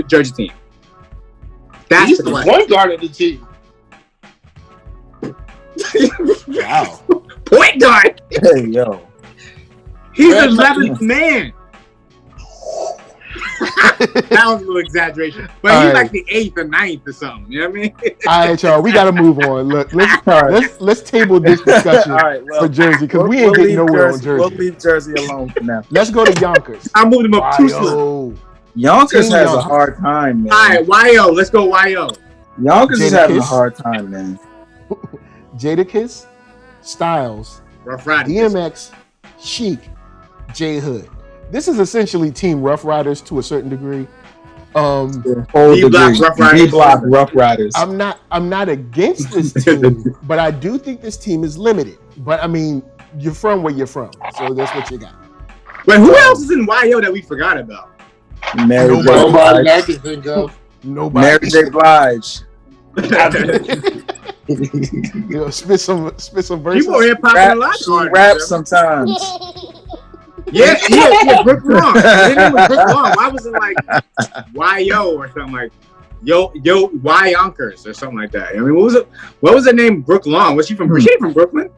Jersey team? That's He's the the question. point guard of the team. Wow. Point guard. hey yo. He's Red 11th man. That was a little exaggeration, but All he's right. like the 8th or 9th or something. You know what I mean? All right, y'all, we gotta move on. Look, let's table this discussion All right, well, for Jersey because we ain't we'll getting leave nowhere on Jersey. We'll leave Jersey alone for now. Let's go to Yonkers. I moved him up too slow. Yo. Yonkers Team has a Yonkers. hard time, man. All right, YO. Let's go YO. Yonkers is Jadakiss. having a hard time, man. Jadakiss, Styles, Rough Riders. DMX, Chic, J Hood. This is essentially Team Rough Riders to a certain degree. Old D-Block degree. Rough Riders. D-Block Rough Riders. I'm not against this team, but I do think this team is limited. But I mean, you're from where you're from, so that's what you got. Wait, who else is in YO that we forgot about? Mary J. Nobody Blige. I can think of. Nobody. Mary J. Blige. You know, spit some verses. People hip hop and a lot. She raps sometimes. Yeah, Brooke Long. His name was Brooke Long. Why was it like YO or something like Yo Y Yonkers or something like that? I mean, what was her name? Brooke Long. Was she from? Was she from Brooklyn?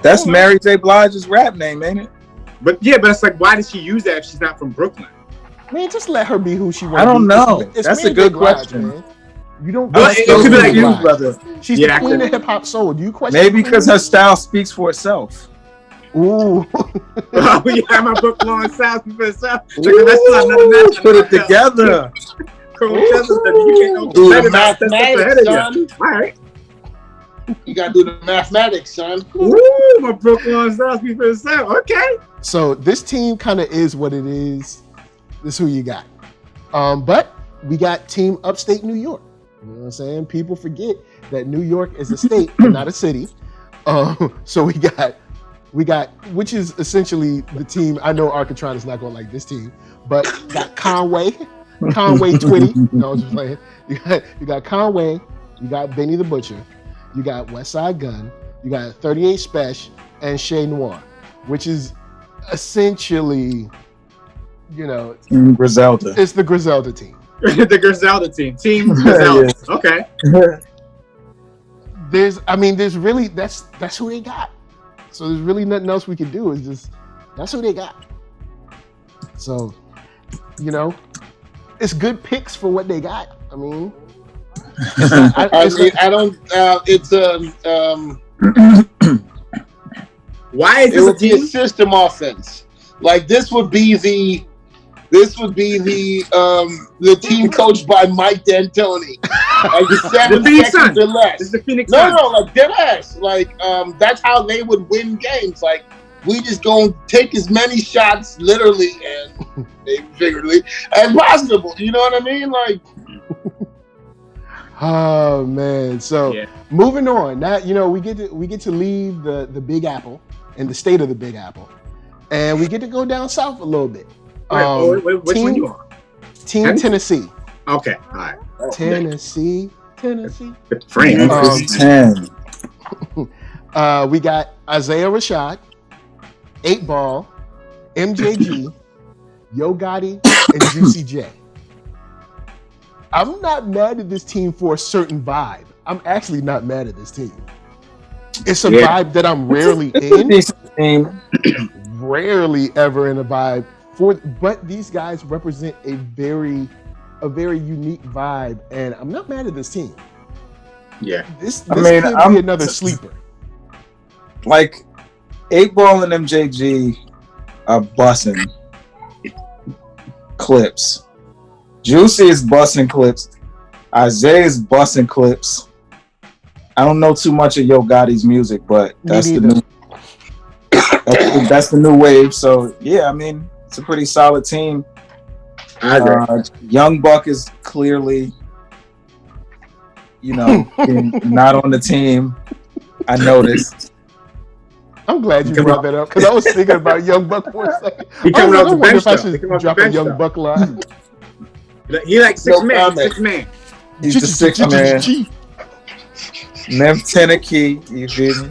That's Mary J. Blige's rap name, ain't it? But it's like, why did she use that if she's not from Brooklyn? Man, just let her be who she wants. I don't know. It's That's Mary a good J. Blige, question. man. You don't. Well, question it could be Mary like J. you, Blige. brother. She's Yeah, the queen of hip hop soul. Do you question? Maybe her? because her style speaks for itself. Ooh. Oh, yeah, my Brooke Long South for itself. Ooh, Put put it together. Do the mathematics, son. All right. You gotta do the mathematics, son. Ooh, my Brooke Long South for itself. Okay. So this team kind of is what it is. This is who you got. But we got Team Upstate New York. You know what I'm saying? People forget that New York is a state, and not a city. So we got, which is essentially the team. I know Arckatron is not going to like this team, but got Conway Twitty. No, I was just playing. You got Conway. You got Benny the Butcher. You got Westside Gun. You got 38 Special and Shay Noir, which is essentially, you know, Griselda. it's the Griselda team. The Griselda team. Team Griselda. Yeah. Okay. There's really that's who they got. So there's really nothing else we can do. It's just that's who they got. So, you know, it's good picks for what they got. I mean, Why is it this a would be a team? system offense. Like this would be the team coached by Mike D'Antoni. Like the 7 Phoenix seconds Suns. or less. It's the Phoenix No, Suns. like dead ass. Like that's how they would win games. Like we just gonna take as many shots, literally and maybe figuratively, as possible. You know what I mean? Like, oh man. So Yeah. moving on. Now you know we get to leave the Big Apple and the state of the Big Apple, and we get to go down south a little bit. Wait, which one you on? Team Tennessee. Okay, all right. Tennessee. Frank. Um, 10. We got Isaiah Rashad, 8 Ball, MJG, Yo Gotti, and Juicy J. I'm not mad at this team for a certain vibe. I'm actually not mad at this team. It's a vibe that I'm rarely in. Rarely ever in a vibe but these guys represent a very unique vibe, and I'm not mad at this team. Yeah. This I could mean, be another sleeper. Like 8Ball and MJG are bussing clips. Juicy is bussing clips. Isaiah is bussing clips. I don't know too much of Yo Gotti's music, but that's the new that's the new wave. So yeah, I mean, it's a pretty solid team. I agree. Young Buck is clearly, not on the team. I noticed. I'm glad you brought that up because I was thinking about Young Buck for a second. He coming I off the wonder bench. if I He should coming off drop the a bench, Young though. Buck line. He like six No man. comment. 6 man. He's the sixth man. Mem Tenneke, you feel me?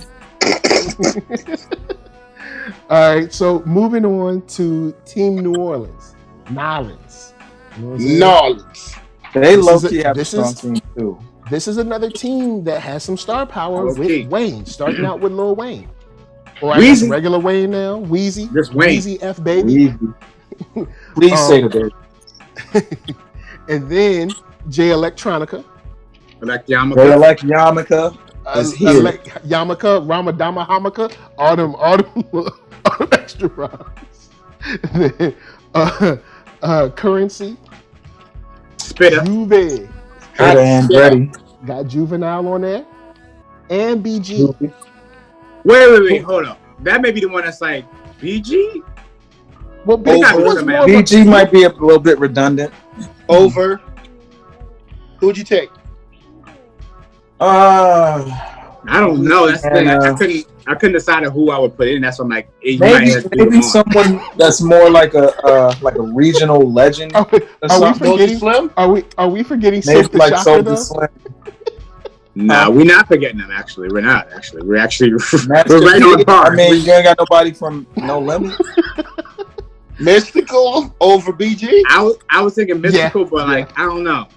All right, so moving on to Team New Orleans. Nolans. You know what I'm saying? Knowledge. They This low is a- key have a this strong is- team too. This is another team that has some star power Okay. with Wayne, starting out with Lil Wayne. Or I guess Weezy. regular Wayne now. Wheezy. Just Wayne. Wheezy F baby. Please say the bit. And then Jay Electronica. Like They Yamaka. like Yarmulke is here. Yamaka, Ramadama Hamaka, all them extra rhymes. And then, Currency, Spitter. Juve, Good and ready. got Juvenile on there, and BG. Wait. Hold up. That may be the one that's like BG. Well, They got BG was some more of a- BG might be a little bit redundant. Over. Who'd you take? I don't know. That's the thing. I couldn't decide on who I would put in. That's what I'm like. You might have to do Maybe them on. someone that's more like a regional legend. Are we something. forgetting? Slim? Are we forgetting Maybe Silk the like Shocker Soulja though? Slim. Nah, we're not forgetting them. Actually, we're not. Actually, we're Master right on P, par. I mean, you ain't got nobody from No Limit. Mystical over BG? I was thinking Mystical, but like I don't know.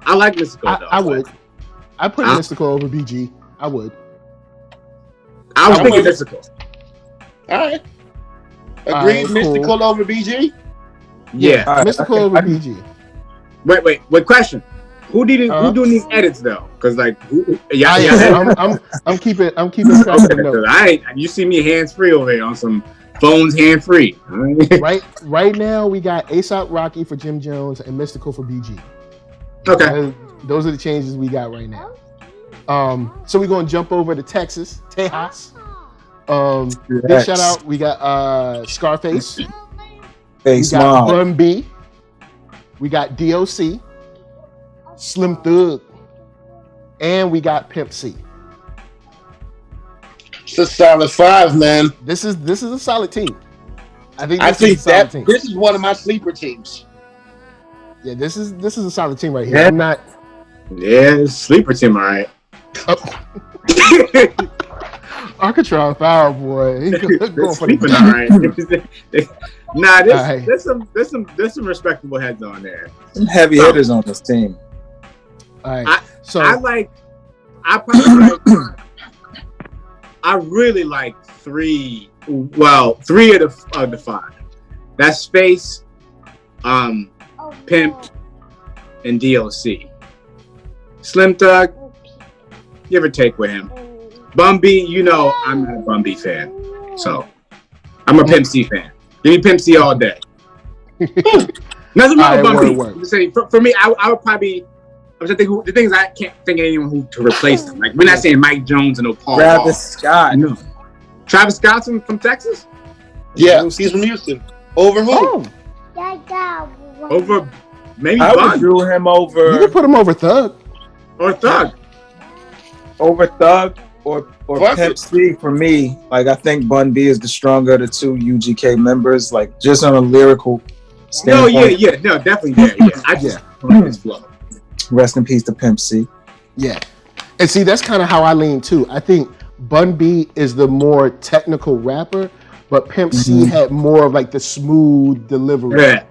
I like Mystical though. I would. I put Huh? Mystical over BG. I would. I was I'm thinking with it. Mystical. All right. Agreed. All right, cool. Mystical over BG? Yeah. All right, Mystical okay. over BG. Wait. Question. Who Uh-huh. doing these edits though? Because like, I'm keeping track of the notes. You see me hands free over here on some phones hand free. Right now we got ASAP Rocky for Jim Jones and Mystical for BG. Okay. Those are the changes we got right now. So we're gonna jump over to Texas, Tejas. Big shout out. We got Scarface. Face We got Mom. Bun B. We got DOC, Slim Thug, and we got Pimp C. It's a solid 5, man. This is a solid team. I think I this think is a solid that team. this is one of my sleeper teams. Yeah, this is a solid team right here. Yeah. I'm not. Yeah, sleeper team, all right. Arckatron foul boy. He going for Sleeping, the all right. Nah, Alright. there's some respectable heads on there. Some heavy hitters on this team. All right. So I really like three of the 5. That's Space, Pimp, and DOC. Slim Thug, give or take with him. Bun B, I'm not a Bun B fan, so I'm a Pimp C fan. Give me Pimp C all day. Nothing wrong with Bun B. I'm just saying, for me, I would probably. I'm just thinking the things I can't think of anyone who to replace them. Like we're not saying Mike Jones and no Paul Wall. Travis Scott. No. Travis Scott's from Texas? Yeah, he's from Houston. Over who? Over maybe I would Bun do him you over can put him over Thug. or Thug. Thug or Fuck Pimp it. C for me. Like I think Bun B is the stronger of the 2 UGK members. Like just on a lyrical No, standpoint. yeah, no, definitely, yeah. I just like his flow. Rest in peace to Pimp C. Yeah. And see, that's kind of how I lean too. I think Bun B is the more technical rapper, but Pimp C had more of like the smooth delivery. Yeah.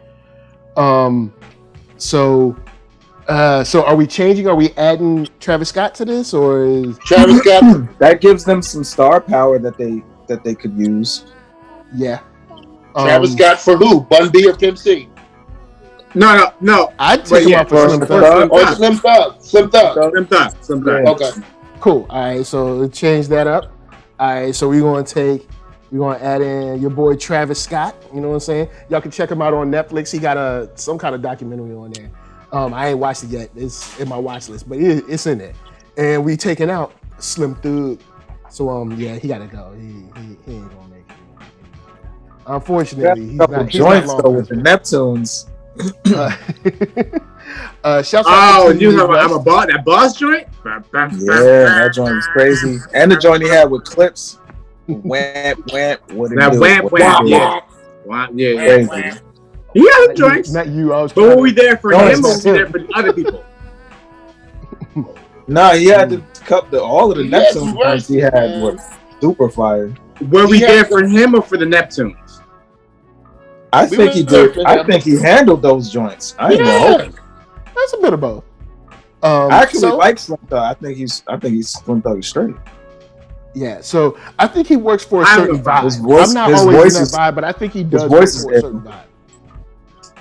So are we changing? Are we adding Travis Scott to this, or is Travis Scott. That gives them some star power that they could use. yeah? Travis Scott for who? Bun B or Pimp C? No. I'd take him out for Slim Thug. Or Slim Thug. Slim Thug. Yeah. Okay. Cool. All right, so change that up. All right, so we're gonna add in your boy Travis Scott. You know what I'm saying? Y'all can check him out on Netflix. He got some kind of documentary on there. I ain't watched it yet. It's in my watch list, but it's in there. And we taking out Slim Thug. So yeah, he gotta go. He ain't gonna make it. Unfortunately, he's not joints long though with the Neptunes. Shouts out to you know I'm a boss. That boss joint. Yeah, that joint was crazy. And the joint he had with clips. Wham. What that wham. Yeah. Crazy. He has joints. Not you. I was. But were we there for him or were we there for other people? No, he had to cut all of the Neptune joints he had were super fire. Were we there for him or for the Neptunes? I think he did. I think he handled those joints. I ain't gonna hold. That's a bit of both. I actually like Slim Thug. I think he's Slim Thug straight. Yeah, so I think he works for a certain vibe. I'm not always in that vibe, but I think he does work for a certain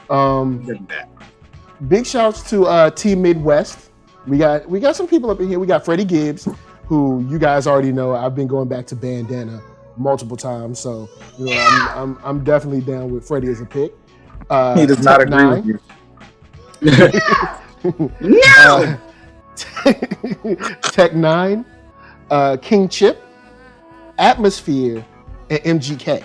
vibe. Big shouts to Team Midwest. We got some people up in here. We got Freddie Gibbs, who you guys already know. I've been going back to Bandana multiple times, so you know I'm definitely down with Freddie as a pick. He does not agree with you. No. Tech 9, King Chip, Atmosphere, and MGK.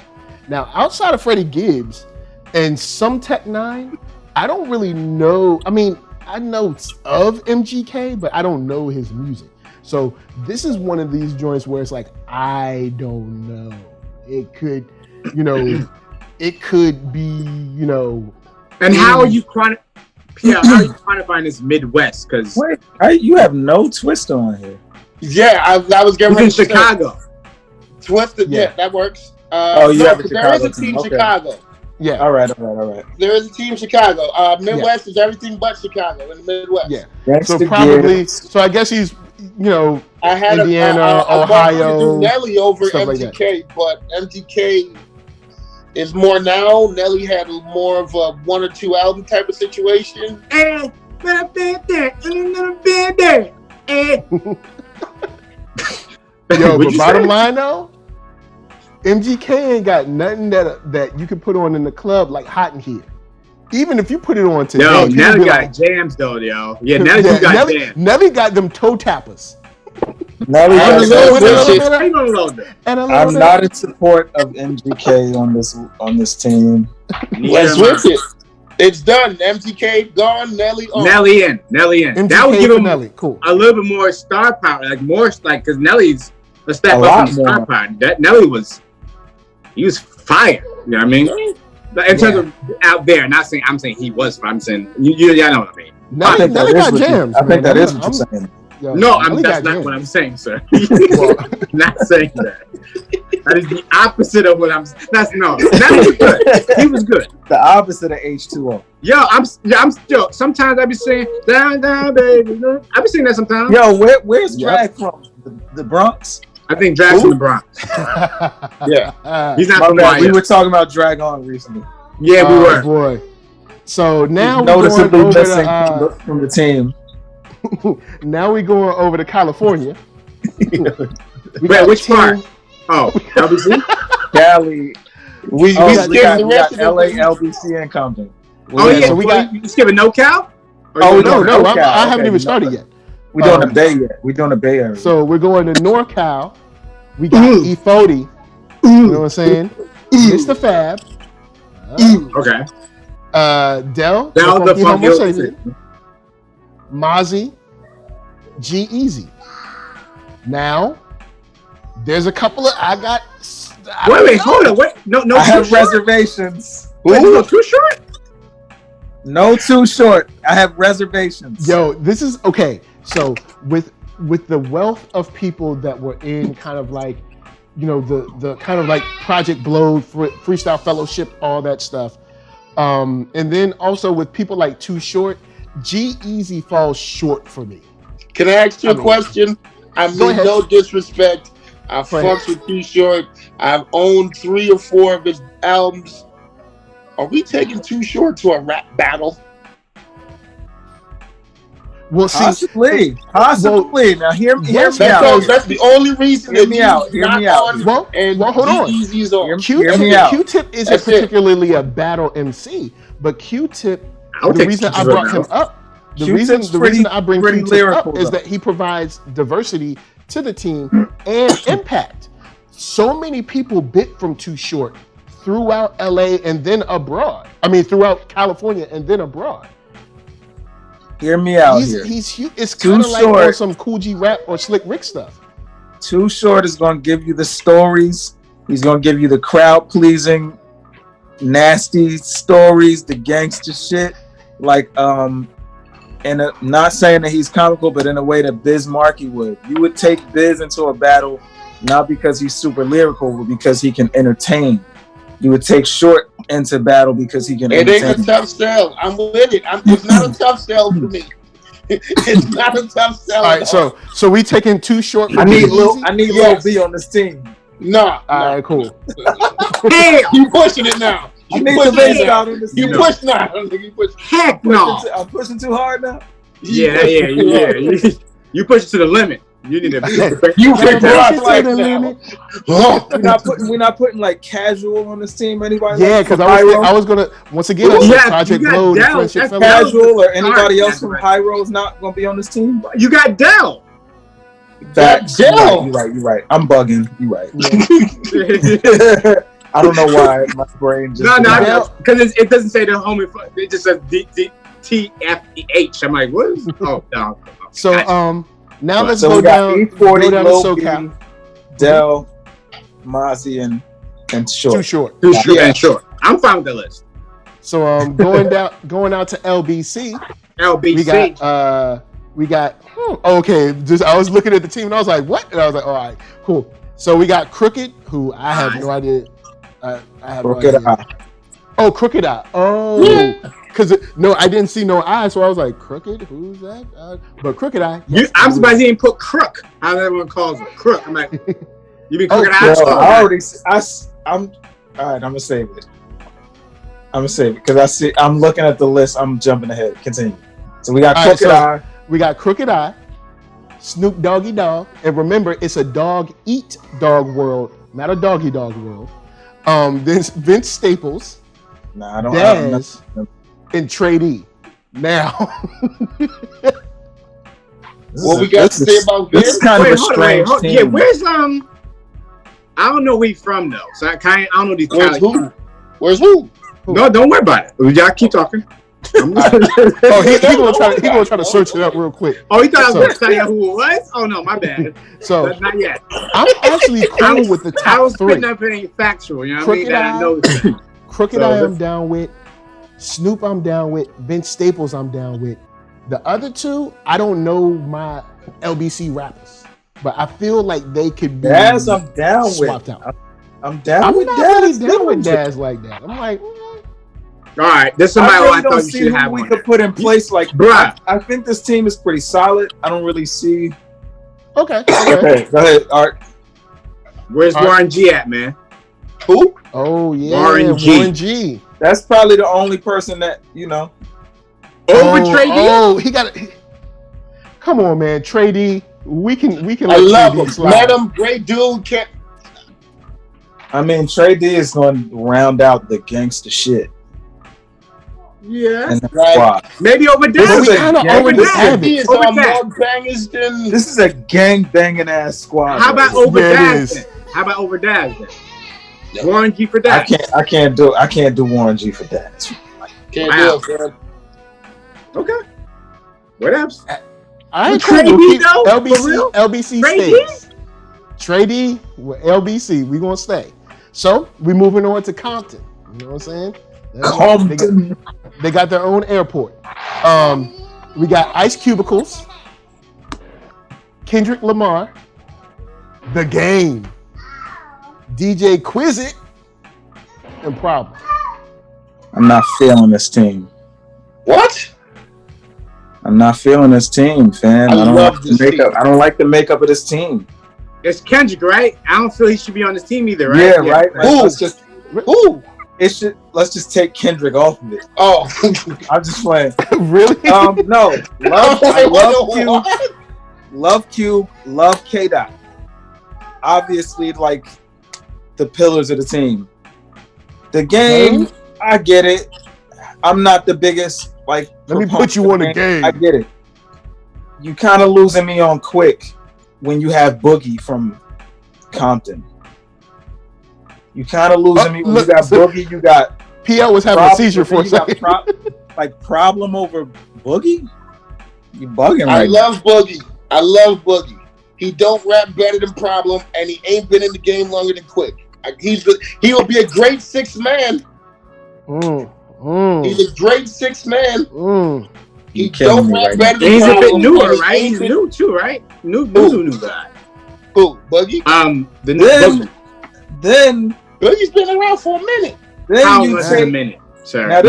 Now, outside of Freddie Gibbs and some Tech 9, I don't really know. I mean, I know of MGK, but I don't know his music. So this is one of these joints where it's like, I don't know. It could, it could be, And how are you quantifying this Midwest? Because wait, you have no Twista on here. Yeah, I was getting ready to Chicago. Twista, yeah, that works. You have a Chicago there is a team okay. Chicago. Yeah. All right. There is a team Chicago. Midwest is everything but Chicago in the Midwest. Yeah. So probably. So I guess he's, I had Indiana, Ohio. Do Nelly over MGK, but MGK is more now. Nelly had more of a 1 or 2 album type of situation. Yo, but bottom line though, MGK ain't got nothing that you can put on in the club like Hot in Here. Even if you put it on today, yo, Nelly got jams though, yo. Yeah, Nelly got jams. Nelly got them toe tappers. Nelly got I'm not in support of MGK on this team. Let's switch it. It's done. MGK gone. Nelly on. Nelly in. MGK that would give him Nelly. Cool. A little bit more star power, because Nelly's a step up in star power. That Nelly he was fire. You know what I mean? In terms of out there, I'm saying he was fire. I'm saying y'all know what I mean. Nelly got jams. I think that is what you're saying. Yo, no, that's not what I'm saying, sir. Not saying that. That is the opposite of what I'm saying. Nelly was good. He was good. The opposite of H2O. Yo, I'm still. Sometimes I be saying down, baby. I be saying that sometimes. Yo, where's Drag from? The Bronx? I think Drag's from the Bronx. Yeah, he's not from the We were talking about Drag on recently. Yeah, we were. Boy. So now we're noticeably missing from the team. Now we're going over to California. Wait, which part? Oh, LBC? Cali. We skipped the rest of LA, LBC, and Compton. So we got. You skipping NoCal? No, I haven't even started yet. We're doing the Bay yet. We're doing the Bay Area. So we're going to NorCal. We got E40. You know what I'm saying? Mr. Fab. Okay. Del the Funky Mozzie, G-Eazy. Now, there's a couple of Wait, hold on. Wait, no. I have reservations. Wait, no, Too Short? No Too Short. I have reservations. Yo, this is okay. So with the wealth of people that were in kind of like, the kind of like Project Blow, Freestyle Fellowship, all that stuff. And then also with people like Too Short, G-Eazy falls short for me. Can I ask you a question? I mean, no disrespect. I fucks with Too Short. I've owned 3 or 4 of his albums. Are we taking Too Short to a rap battle? Well, see, possibly. Now hear me out. That's the only reason. Hear me out. Hear me out. Well, hold on. Easy's on. Q-Tip isn't particularly a battle MC, but Q-Tip. The reason I brought him up. The reason I bring Q-Tip up is that he provides diversity to the team and impact. So many people bit from Too Short throughout LA and then abroad. I mean, throughout California and then abroad. Hear me out here. It's kind of like on some Cool G Rap or Slick Rick stuff. Too Short is going to give you the stories. He's going to give you the crowd pleasing, nasty stories, the gangster shit. Like, and not saying that he's comical, but in a way that Biz Markie would. You would take Biz into a battle, not because he's super lyrical, but because he can entertain. You would take Short into battle because he can entertain. It ain't a tough sell. I'm with it. It's not a tough sell for me. It's not a tough sell. All right, so we taking Too Short. I need Lil B on this team. Nah. All right, cool. Hey, you pushing it now. I need the bass out on this team. You push now. Heck no. I'm pushing too hard now. Yeah. You push it to the limit. You need to. You push it to the limit. We're not putting like casual on this team. Anybody? Yeah, because I was gonna once again Project Load, Friendship Casual or anybody else from Pyro is not gonna be on this team. You got Dell. Facts. You're right. I'm bugging. You're right. I don't know why my brain just because it doesn't say the homie. It just says DTFEH. I'm like, what is? Oh no. So now let's go go down. E40, go down to SoCal. Dell, Mozzie, and Short. Too Short. And Short. I'm fine with the list. So going out to LBC. We got okay. I was looking at the team and I was like, what? And I was like, all right, cool. So we got Crooked, who I have no idea. I have Crooked Eye. Oh, Crooked Eye. Oh, because I didn't see no eye, so I was like, Crooked? Who's that? But Crooked Eye. Yes, I'm surprised he didn't put Crook. How everyone calls it Crook. I'm like, you mean Crooked Eye? I'm all right. I'm gonna save it. Because I'm looking at the list. I'm jumping ahead. Continue. So we got Crooked Eye. We got Crooked Eye, Snoop Doggy Dogg, and remember, it's a dog eat dog world, not a doggy dog world. Then Vince Staples, Daz, and Trey D. Now, what we got to say about this? This is kind of a strange team. Yeah, where's I don't know where he's from though, so I don't know these. Where's who? No, don't worry about it. Y'all keep talking. He gonna try to search it up real quick. Oh, he thought I was telling you who it was? Oh no, my bad. So not yet. I'm actually cool with the top three. I was putting up anything factual, you know what I mean? That I know. Crooked Eye I'm down with. Snoop I'm down with. Vince Staples I'm down with. The other two, I don't know my LBC rappers, but I feel like they could be Daz I'm down swapped with. out. I'm down I'm with not Daz. really down with Daz like that. I'm like, all right, there's somebody I thought you see should who have. We could put in place like, bruh. I think this team is pretty solid. I don't really see. Okay. Go ahead, Art. Where's Warren G at, man? Who? Oh yeah, Warren G. That's probably the only person that over Trey D. Oh, he got it. Come on, man, Trey D. We can. I love him. Let him. Great dude. Can't. I mean, Trey D is going to round out the gangster shit. Yeah, right. Maybe over Daz. This is a gang banging ass squad. How about over Daz? How about over Daz? Warren G for Daz. I can't do Warren G for Daz. Can't do it, man. Okay. What else? I Trey D though. LBC stays. Trey D, LBC. We gonna stay. So we moving on to Compton. You know what I'm saying? Compton. They got their own airport. We got Ice Cubicles, Kendrick Lamar, The Game, DJ Quizit, and Problem. I'm not feeling this team. What? I'm not feeling this team, fam. I don't like the makeup of this team. It's Kendrick, right? I don't feel he should be on this team either, right? Yeah, right. Who? Who? it should. Let's just take Kendrick off of it. Oh, I'm just playing. Really? No. I love Q. What? Love Q. Love K Dot. Obviously, like the pillars of the team. The game, I get it. I'm not the biggest like. Let me put you on the game. I get it. You kind of losing me on Quick when you have Boogie from Compton. You kind of losing me when you got Boogie. You got PL was having a seizure for a second. Problem over Boogie. You bugging right I love Boogie. He don't rap better than Problem, and he ain't been in the game longer than Quick. He will be a great sixth man. He's a great sixth man. He don't rap better than He's Problem. a bit newer, right? He's new too, right? New guy. Who? Boogie? Then Boogie's been around for a minute. Then How you much say, a minute, sir? now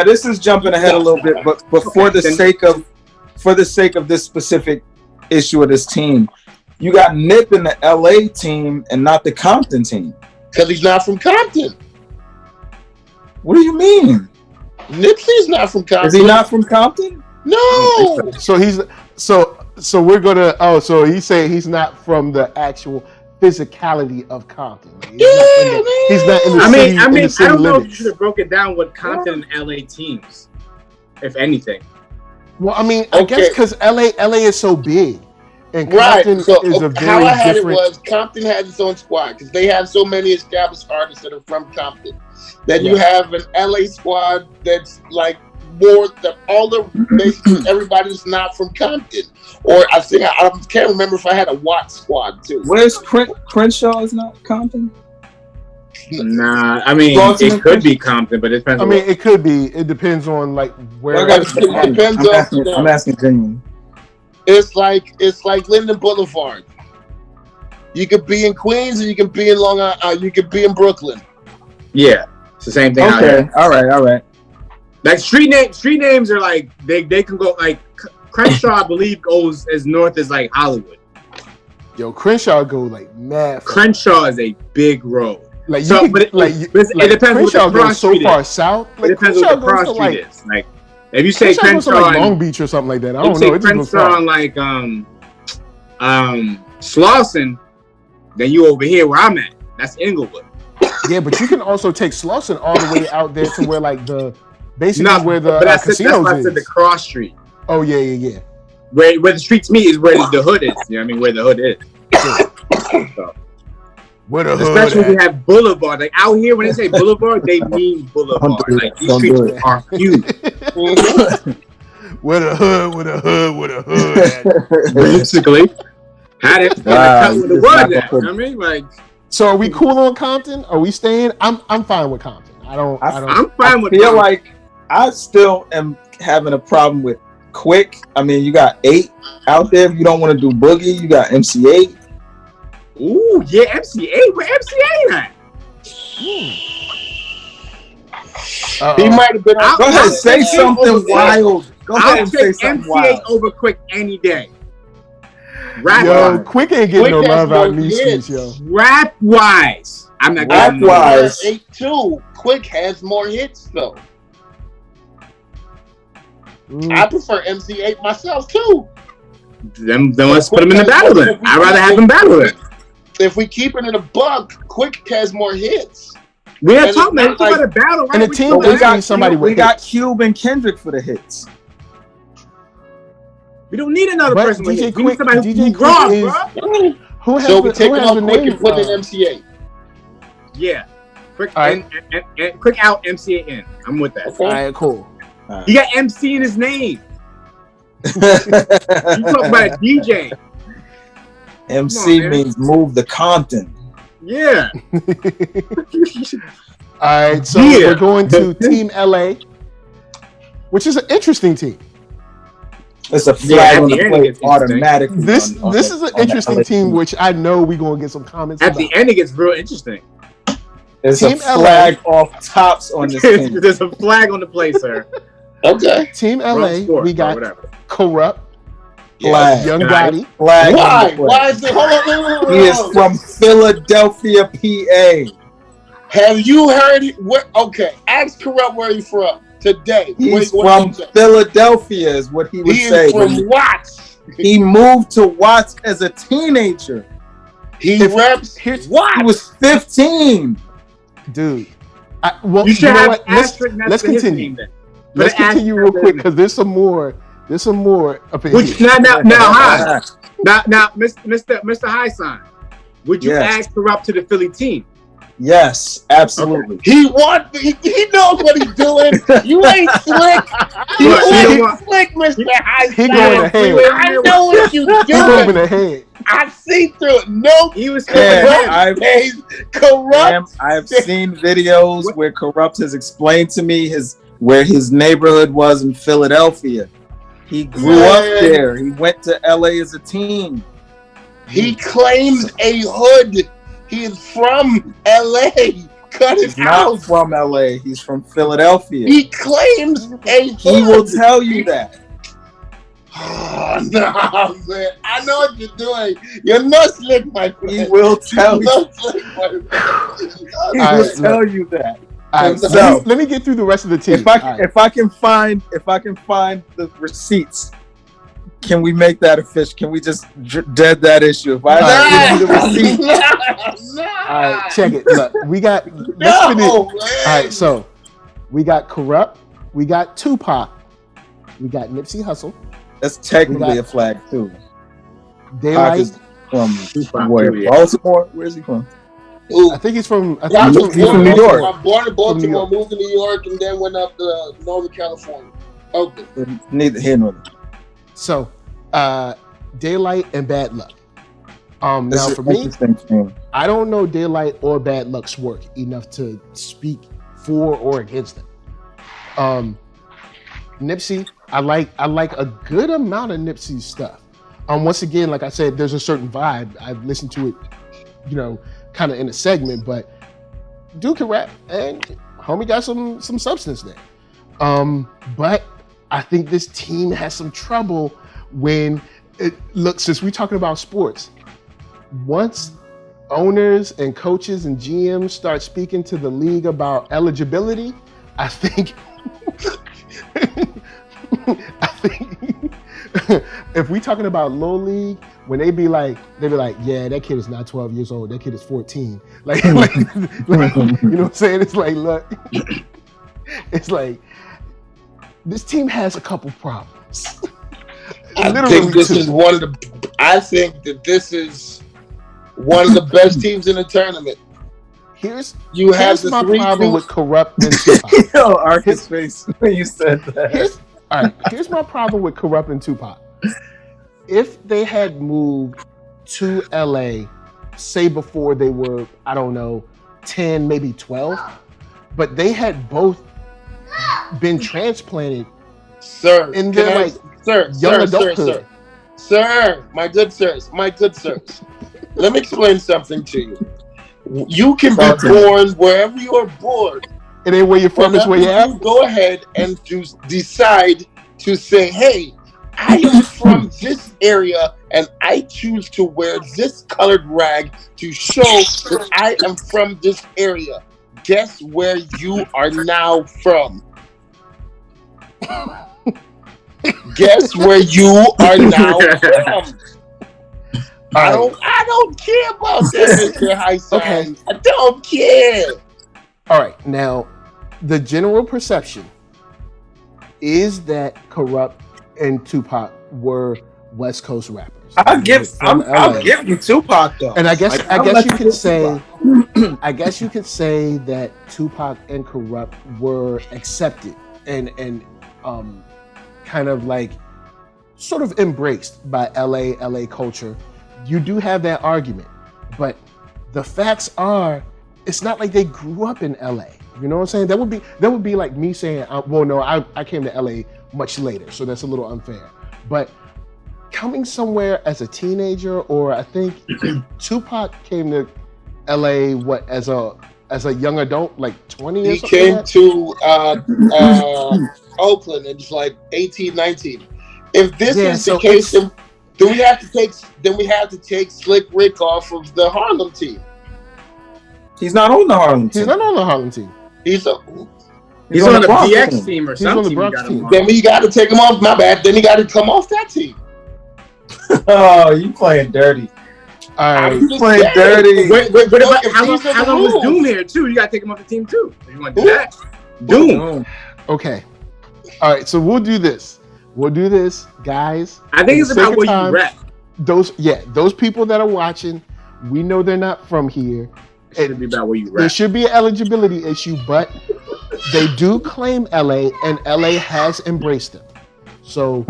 this is jumping ahead a little bit, but for the sake of this specific issue of this team, you got Nip in the LA team and not the Compton team. Because he's not from Compton. What do you mean? Nipsey's not from Compton. Is he not from Compton? No. So he's so we're gonna so he's saying he's not from the actual physicality of Compton. Like, he's not in the city. I mean, I don't know if you limits. should have broke it down with Compton and LA teams, if anything. Well, I mean, I guess because LA is so big, and Compton is a very how I had different. it was Compton has its own squad because they have so many established artists that are from Compton. Then you have an LA squad that's like more than all the basically everybody's not from Compton. Or I think I can't remember if I had a Watt squad too. Where's Crenshaw? Is not Compton. Nah, I mean it could be Compton, but it depends. I mean, it could be. It depends on like where. I'm asking genuinely. It's like Linden Boulevard. You could be in Queens, or you could be in Long Island. You could be in Brooklyn. Yeah, it's the same thing. Okay, all right. Like street names are like they can go like Crenshaw, I believe, goes as north as like Hollywood. Yo, Crenshaw go like mad. Crenshaw is a big road. Like so, you but it depends Crenshaw what the goes so far south. Like, it depends what the cross street is. Like if you say Crenshaw like Long Beach or something like that, I don't know. If you say Crenshaw and like Slauson, then you over here where I'm at. That's Inglewood. Yeah, but you can also take Slauson all the way out there to where like the where the that's casinos why I said the cross street. Oh yeah. Where the streets meet is where the hood is. You know what I mean? Where the hood is. So, where the hood especially when you have boulevard. Like out here, when they say boulevard, they mean boulevard. Like these streets are huge. Where the hood. Basically, had it cut with the word that. You know what I mean? Like, so are we cool on Compton? Are we staying? I'm fine with Compton. I'm fine with. I feel like I still am having a problem with Quick. I mean, you got 8 out there. If you don't want to do Boogie, you got MC8. Ooh, yeah, MC8. Where MC8 at? He might have been. Go ahead, say something wild. Go ahead and say something wild. MC8 over Quick any day. Yo, Quick ain't getting no love out in these streets, yo. Rap wise, I'm not rap wise. 8-2. Quick has more hits though. I prefer MC8 myself too. Then let's put him in the battle then. I'd rather have him battle it. If we keep it in a buck, Quick has more hits. We are talking about a battle, right? And the team got somebody with we got Cube and Kendrick for the hits. We don't need another person with hits. We need somebody DJ who's raw, bro. Who has so we take it off Quick and put in MC8. Yeah. Quick and Quick out, MC8 in. I'm with that. Okay. All right, cool. He got MC in his name. You talk about a DJ. MC means move the Compton. Yeah. All right, so we're going to Team LA, which is an interesting team. It's a flag on the plate automatically. This is an interesting team, which I know we're going to get some comments at the end. It gets real interesting. There's a flag off tops on this team. There's a flag on the play, sir. Okay. Team LA, we got Corrupt, Young Gotti. Flag. Why is it? Hold on. He is from Philadelphia, PA. Have you heard what? Okay, ask Corrupt where he's from today. He's Wait, from Philadelphia, is what he would say. He is from Watts. He moved to Watts as a teenager. He reps Watts. He was 15. Dude. Well, You should know have what? an asterisk next Let's to his continue. name then. Let's continue real quick because there's some more. There's some more up in here. Now, Mr. HighSign, would you ask Corrupt to the Philly team? Yes, absolutely. Okay. He knows what he's doing. You ain't slick. You ain't slick, Mr. HighSign. He going ahead. I know what you doing. He moving ahead. I see through it. Nope. He was Corrupt. I've seen videos where Corrupt has explained to me where his neighborhood was in Philadelphia. He grew up there. He went to LA as a teen. He claims a hood. He is from LA. Cut it out. Not from LA. He's from Philadelphia. He claims a hood. He will tell you that. Oh, no, man. I know what you're doing. You're not slick, my friend. He will tell you. He will tell you that. All right, so let me get through the rest of the team. If I can find the receipts, can we make that official? Can we just dead that issue? If I give you the receipt, all right, check it. Look, we got. All right, so we got Corrupt, we got Tupac, we got Nipsey Hussle. That's technically a flag too. Daylight from Baltimore. Where is he from? I think he's from. He's from New York. I'm born in Baltimore, moved to New York, and then went up to Northern California. Oakland. Neither here nor there. So, Daylight and Bad Luck. Now for me, I don't know Daylight or Bad Luck's work enough to speak for or against them. Nipsey, I like a good amount of Nipsey's stuff. Once again, like I said, there's a certain vibe. I've listened to it, kind of in a segment, but dude can rap and homie got some substance there. But I think this team has some trouble when since we're talking about sports, once owners and coaches and GMs start speaking to the league about eligibility, I think if we talking about low league, when they be like, yeah, that kid is not 12 years old. That kid is 14. Like, you know what I'm saying? It's like, look, it's like, this team has a couple problems. I think that this is one of the best teams in the tournament. Here's the my problem with Corrupt and Tupac. Yo, Arcka's face when you said that. Here's my problem with Corrupt and Tupac. If they had moved to LA, say before they were, 10, maybe 12, but they had both been transplanted. Sir, in their young adulthood. Sir, my good sirs. Let me explain something to you. You can be born wherever you are born. It ain't where you're from, it's where you're at. Go ahead and just decide to say, hey, I am from this area and I choose to wear this colored rag to show that I am from this area. Guess where you are now from? Guess where you are now from? I don't care about that, Mr. HighSign. Okay. I don't care. All right, now the general perception is that Corrupt and Tupac were West Coast rappers. I'll give you Tupac though. And I guess you could say that Tupac and Corrupt were accepted and kind of like sort of embraced by LA culture. You do have that argument, but the facts are it's not like they grew up in LA. You know what I'm saying? That would be like me saying, I came to LA much later, so that's a little unfair. But coming somewhere as a teenager, or I think Tupac came to LA as a young adult, like 20 years. He came to Oakland and it's like 18, 19. If this is the case, then we have to take Slick Rick off of the Harlem team. He's not on the Harlem team. He's not on the Harlem team. He's on the DX team or He's on the something. Bronx team. Then we got to take him off. My bad. Then he got to come off that team. Oh, you playing dirty. All right. You playing dirty. Wait, how long was Doom here too? You got to take him off the team too. If you want to do that, Doom. Okay. All right. So we'll do this. Guys. I think it's about where you rep. Those people that are watching, we know they're not from here. It should be about where you rep. There should be an eligibility issue, but they do claim LA, and LA has embraced them. So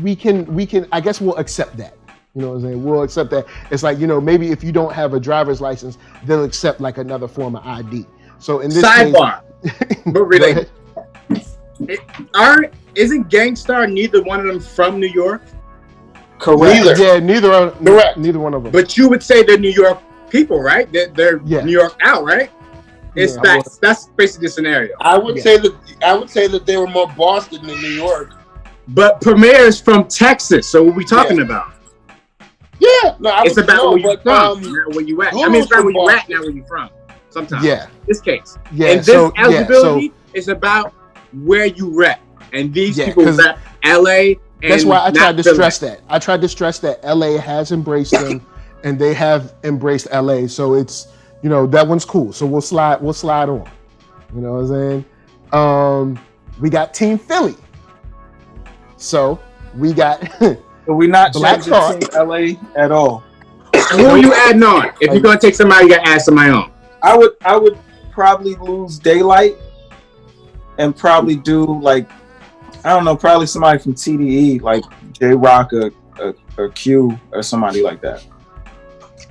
we can I guess we'll accept that. You know what I'm saying? We'll accept that. It's like, maybe if you don't have a driver's license, they'll accept like another form of ID. So in this sidebar, case, but really, isn't Gangstar neither one of them from New York? Correct. Neither one of them. But you would say they're New York people, right? They're New York out, right? That's basically the scenario. I would say that they were more Boston than New York. But Premier is from Texas, so what are we talking about? Yeah, no, it's about where you're from, not where you at. I mean, it's not where you at, not where you're from. Sometimes, this case, and this eligibility is about where you rep, and these people rep LA. And that's why I tried to stress that. I tried to stress that LA has embraced them, and they have embraced LA. So it's that one's cool. So we'll slide on. You know what I'm saying? We got Team Philly. So we got. We're not changing Team LA at all. Who are you adding on? If you're gonna take somebody, you gotta add somebody on. I would probably lose Daylight and probably do probably somebody from TDE like J-Rock or Q or somebody like that.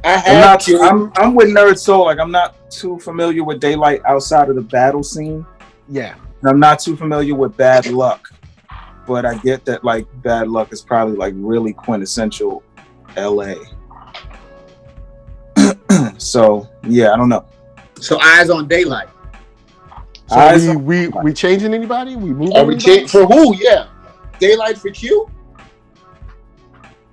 I'm with NERDSoul. I'm not too familiar with Daylight outside of the battle scene. Yeah. And I'm not too familiar with Bad Luck. But I get that Bad Luck is probably really quintessential LA. So yeah, I don't know. So eyes on Daylight. So we changing anybody? We moving? Are we for who? Yeah, Daylight for Q.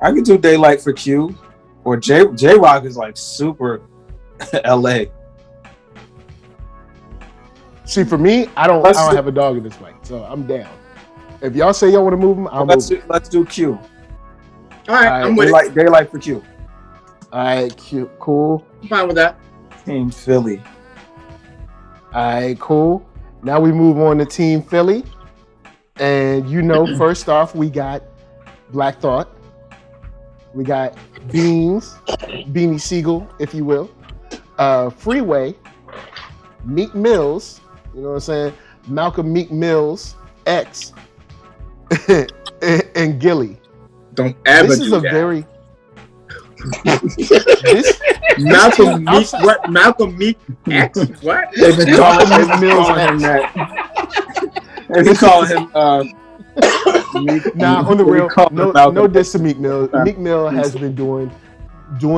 I could do Daylight for Q, or J-Rock is super LA. See, for me, I don't have a dog in this fight, so I'm down. If y'all say y'all want to move him, let's do Q. All right, I'm with it. Daylight for Q. All right, Q, cool. I'm fine with that. Team Philly. All right, cool. Now we move on to Team Philly, and first off, we got Black Thought. We got Beanie Siegel, if you will. Freeway, Meek Mills. You know what I'm saying? Malcolm Meek Mills, X. and Gilly. Don't ever this do is that. A very Malcolm Meek. What? Malcolm Meek X? What? They've been calling him that. They've been calling him. Nah, on the real, no diss to Meek Mill. Meek Mill has been doing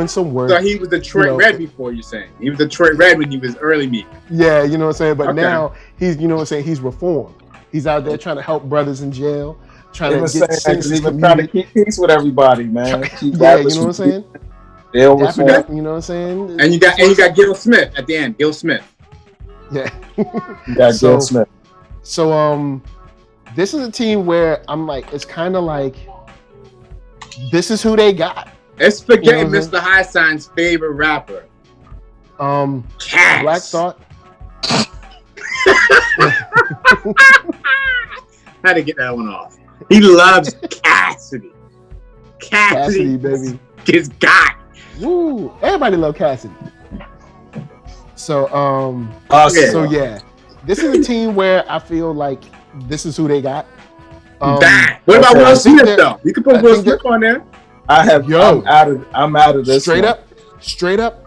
some work. So he was Detroit Red before, you're saying? He was Detroit Red when he was early Meek. Yeah, you know what I'm saying? But now he's, he's reformed. He's out there trying to help brothers in jail, trying to get sentences. Trying to keep peace with everybody, man. You know what I'm saying? You know what I'm saying? And you got Gil Smith at the end. Gil Smith. Yeah. You got Gil Smith. So this is a team where I'm it's kind of this is who they got. Let's forget Mr. HighSign's favorite rapper. Cass. Black Thought. Had to get that one off. He loves Cassidy. Cassidy, baby. His guy. Woo! Everybody love Cassidy. So, this is a team where I feel like this is who they got. What about Will Smith though? You can put Will Smith on there. I'm out of this. Straight up.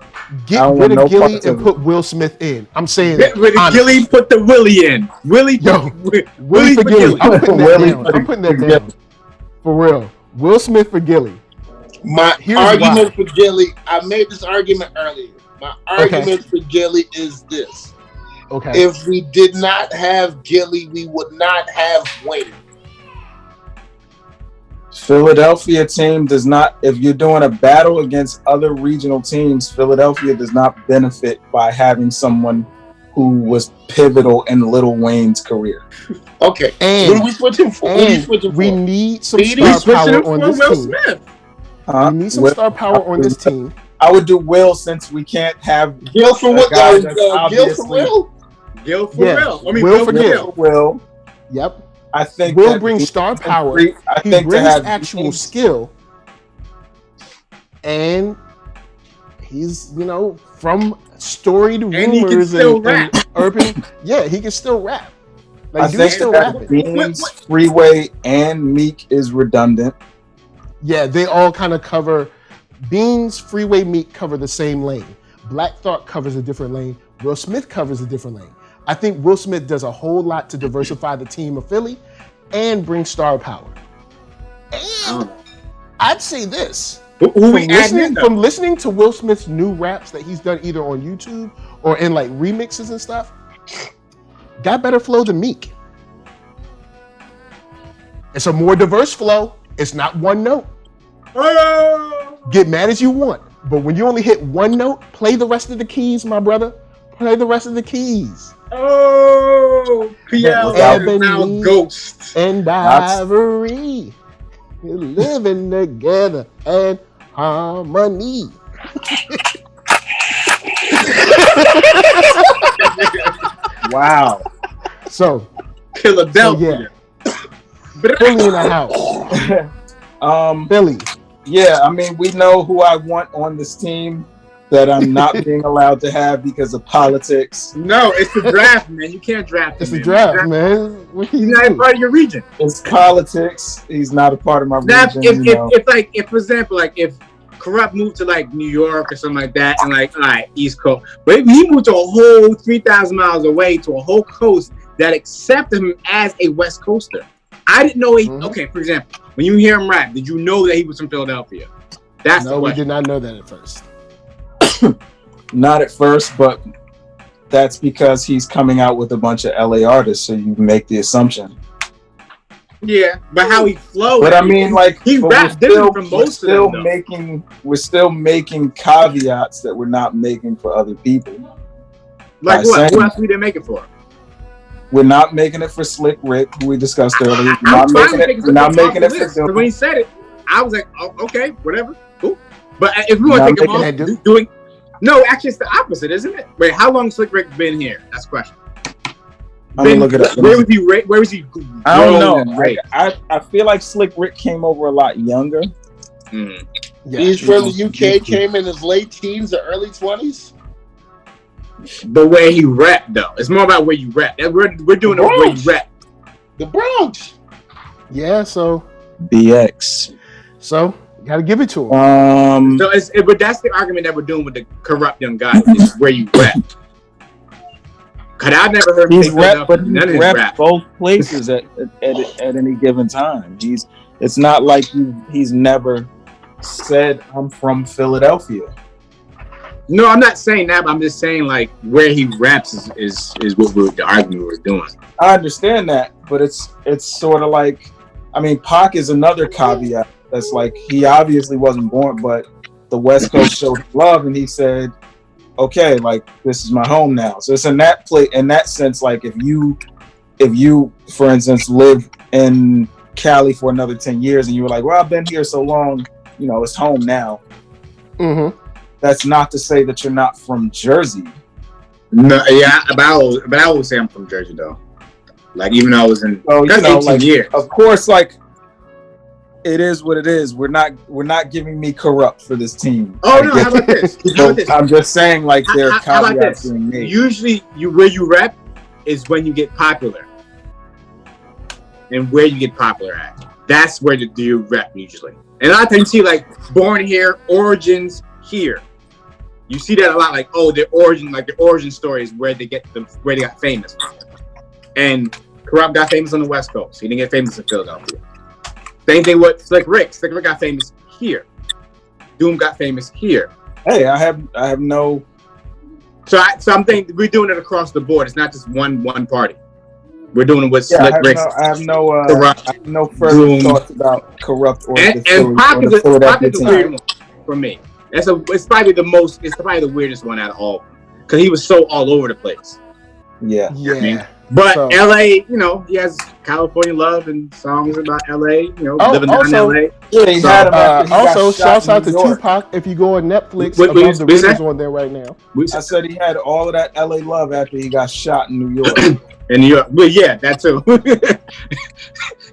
Get rid of Gilly and put Will Smith in. I'm saying get rid of Gilly, put the Willie in. Willie for Gilly. I'm putting that down. For real. Will Smith for Gilly. My argument for Gilly, I made this argument earlier. My argument for Gilly is this. Okay. If we did not have Gilly, we would not have Wayne. Philadelphia team does not, if you're doing a battle against other regional teams, Philadelphia does not benefit by having someone who was pivotal in Lil Wayne's career. Okay. And Who are we switching for? we need some Speedy? star power on this Will team. Smith. We need some star power on this team. I would do Will, since we can't have Gil for what? guy that's Gil for obviously- Will? Gil for Yeah. Will. I mean, Will Will for for Gil. Gil. Will. Yep. I think Will that brings Beans star and power. Free- I He think to brings have actual Beans- skill, and he's from storied And he can rumors still and rap. urban. Yeah, he can still rap. I Like, dude's think still that rapping. Beans, Freeway, and Meek is redundant. Yeah, they all kind of cover. Beans, Freeway, Meek cover the same lane. Black Thought covers a different lane. Will Smith covers a different lane. I think Will Smith does a whole lot to diversify the team of Philly and bring star power. And I'd say this. Who we adding in, though? From listening to Will Smith's new raps that he's done either on YouTube or in like remixes and stuff, got better flow than Meek. It's a more diverse flow. It's not one note. Oh! Get mad as you want, but when you only hit one note, play the rest of the keys, my brother. Play the rest of the keys. Oh! PL Ebony now Ghost. and Ivory, you're living together in harmony. Wow. So Philadelphia. Philly in the house. Philly. Yeah, I mean, we know who I want on this team that I'm not being allowed to have because of politics. No, it's the draft, man. You can't draft It's him, the draft, man. What He's you not do? even part of your region. It's politics. He's not a part of my Now, region. if for example, like if Corrupt moved to like New York or something like that, and like, all right, East Coast, but if he moved to a whole 3,000 miles away to a whole coast that accepted him as a West Coaster, I didn't know he. Okay, for example, when you hear him rap, did you know that he was from Philadelphia? That's No, the we question. did not know that at first. Not at first, but that's because he's coming out with a bunch of LA artists, so you make the assumption. Yeah, but how he flowed. But I mean, like, he but raps different from most of them. Though. We're still making caveats that we're not making for other people. Like by what? saying- Who else we didn't make it for? We're not making it for Slick Rick, who we discussed earlier. We're I'm not trying making to it. think We're not of making it something for off the list, 'cause when he Dilla. said it, I was like, oh, okay, whatever, cool. But if we want Not to take him making off it- doing, no, actually, it's the opposite, isn't it? Wait, how long Slick Rick been here? That's the question. I'm gonna look it up. Where was he? Where was he? I don't grown and know. raised? I feel like Slick Rick came over a lot younger. Mm. Yeah. He's from the UK, came in his late teens or early 20s. The way he rap, though, it's more about where you rap. We're doing it where you rap. The Bronx. Yeah, so BX. gotta give it to him. So but that's the argument that we're doing with the Corrupt young guy is where you rap. Cause I've never heard He's him rap, but none of he his reps rap. both places at any given time. It's not like he's never said I'm from Philadelphia. No, I'm not saying that. But I'm just saying like where he raps is what the argument we're doing. I understand that, but it's sort of like, I mean, Pac is another caveat. That's like, he obviously wasn't born, but the West Coast showed love, and he said, okay, like, this is my home now. So it's in that sense, like, if you, for instance, live in Cali for another 10 years and you were like, well, I've been here so long, it's home now. Mm-hmm. That's not to say that you're not from Jersey. No, yeah, but I would say I'm from Jersey though. Like even though I was in that's 18 years. Of course, like, it is what it is. We're not giving me Corrupt for this team. Oh no, how about this? I'm just saying, like, there are How about caveats this? being made. Usually, where you rap is when you get popular, and where you get popular at. That's where you rap usually. And a lot of times you see like born here, origins here. You see that a lot. Like the origin story is where they got famous from. And Corrupt got famous on the West Coast. He didn't get famous in Philadelphia. Same thing with Slick Rick. Slick Rick got famous here. Doom got famous here. Hey, I have no. So I'm thinking we're doing it across the board. It's not just one party. We're doing it with Yeah, Slick Rick. I have no further Groom. thoughts about corrupt or And Parker's the Philadelphia weird one for me. It's probably the most. It's probably the weirdest one out of all, because he was so all over the place. Yeah. Yeah. But So- LA, he has California love and songs about LA. Living down in also- LA. Yeah, he So, had him after he got Also, shot shouts in out to New York. Tupac. If you go on Netflix, Wait, Above the what's Rim that? is on there right now. I said he had all of that LA love after he got shot in New York. In New York, but yeah, that too.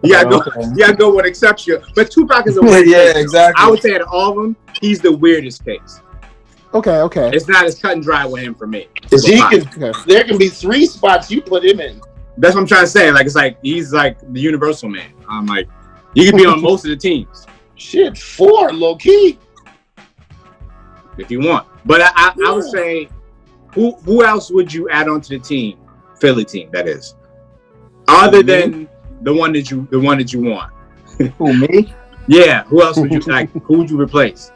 you gotta go. Okay. You gotta go with exception. But Tupac is a weird Yeah, case. exactly. I would say out of all of them, he's the weirdest case. Okay. It's not as cut and dry with him for me. Okay. There can be 3 spots you put him in. That's what I'm trying to say. Like, it's like he's like the universal man. I'm like, you can be on most of the teams Shit, 4 low key. if you want. But I would say, who else would you add onto the team, Philly team? That is, other than the one that you want. Who, me? Yeah. Who else would you like? Who would you replace?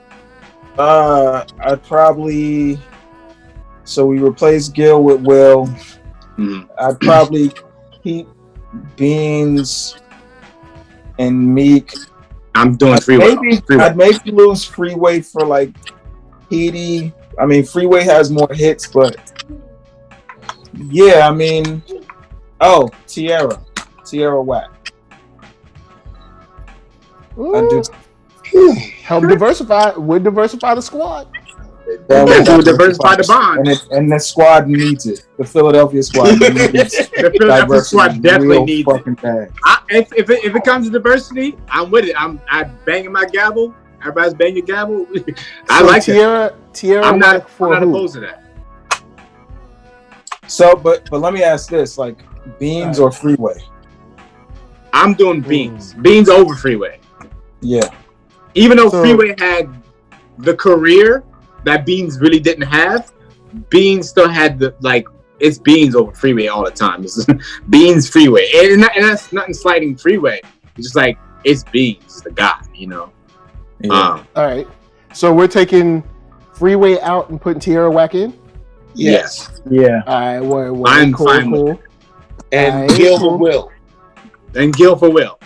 I'd probably. So we replaced Gil with Will. Mhm. I'd probably keep Beans and Meek. I'm doing Freeway. I'd maybe lose Freeway for like Petey. I mean, Freeway has more hits, but yeah, I mean, Tierra Whack. I do. Help diversify. Would diversify the squad. That would diversify the bond. and the squad needs it. The Philadelphia squad needs The Philadelphia squad definitely real needs fucking it. bad. If it comes to diversity, I'm with it. I'm banging my gavel. Everybody's banging your gavel. I So like it. Tierra. I'm not for who? opposed to that. So, but let me ask this: like Beans or Freeway? I'm doing Beans. Beans over Freeway. Yeah. Even though So- Freeway had the career that Beans really didn't have, Beans still had it's Beans over Freeway all the time. It's Beans Freeway, and that's nothing slighting Freeway. It's just like it's Beans, the guy, Yeah. All right. So we're taking Freeway out and putting Tierra Whack in. Yes. Yeah. All right. Well, I'm cool, fine with cool. And Alright, Gil cool. for Will. And Gil for Will.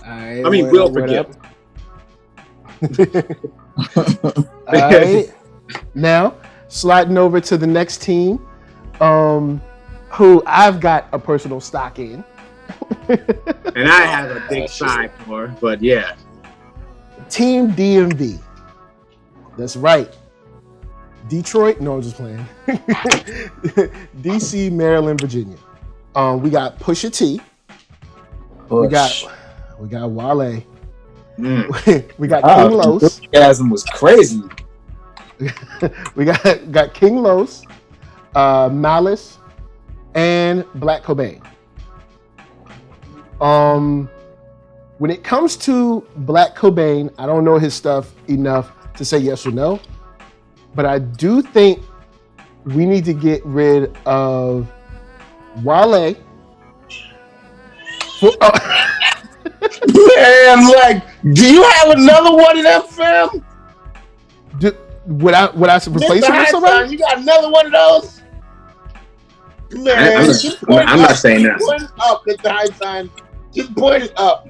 All right, I mean, Will for Gil. All right. Now, sliding over to the next team, who I've got a personal stock in. And I have a big side for, but yeah. Team DMV. That's right. Detroit. No, I'm just playing. DC, Maryland, Virginia. We got Pusha T. We got Wale. We got King Los. Gasm was crazy. We got King Los, Malice, and Black Cobain. When it comes to Black Cobain, I don't know his stuff enough to say yes or no, but I do think we need to get rid of Wale. Man, like, do you have another one of them, fam? Would I replace him with somebody? You got another one of those? Man, I'm not saying that. Point it up, Mr. HighSign. Just point it up.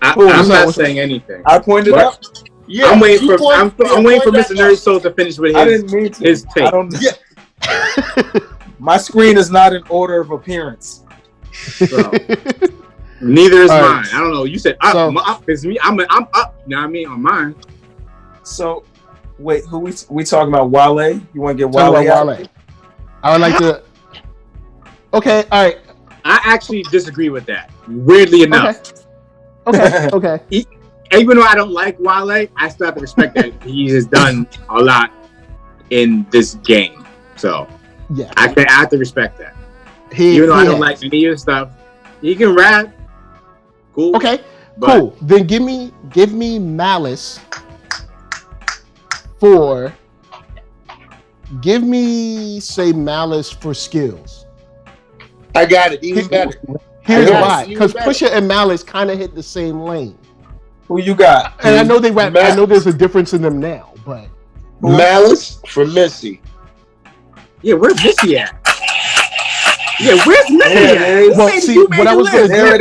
I'm not saying anything. I pointed But- up. Yeah, I'm waiting you for point- I'm yeah, waiting for point Mr. that up. NERDSoul to finish with I didn't mean to. his take. I don't. My screen is not in order of appearance. So, neither is All right. mine. I don't know. You said up. So- My up is me. I'm up. You know what I mean? On mine. So, wait, who we talking about? Wale? You want to get Talk Wale? about out? Wale. I would like to. Okay, all right. I actually disagree with that. Weirdly enough, Okay. even though I don't like Wale, I still have to respect that he has done a lot in this game. So Yeah. I have to respect that. He, Even though I he don't has. like any of his stuff, he can rap. Cool. Okay, But cool. Then give me Malice for. Give me Malice for skills. I got it. Even better. Here's Yes, why. even Because better. Pusha and Malice kind of hit the same lane, Who you got? and I know they rap. I Mal- know there's a difference in them now, but Malice for Missy. yeah, where's Missy at? Yeah, where's Missy? There it is. Well, Hey, see, you made what I the was gonna list. do, There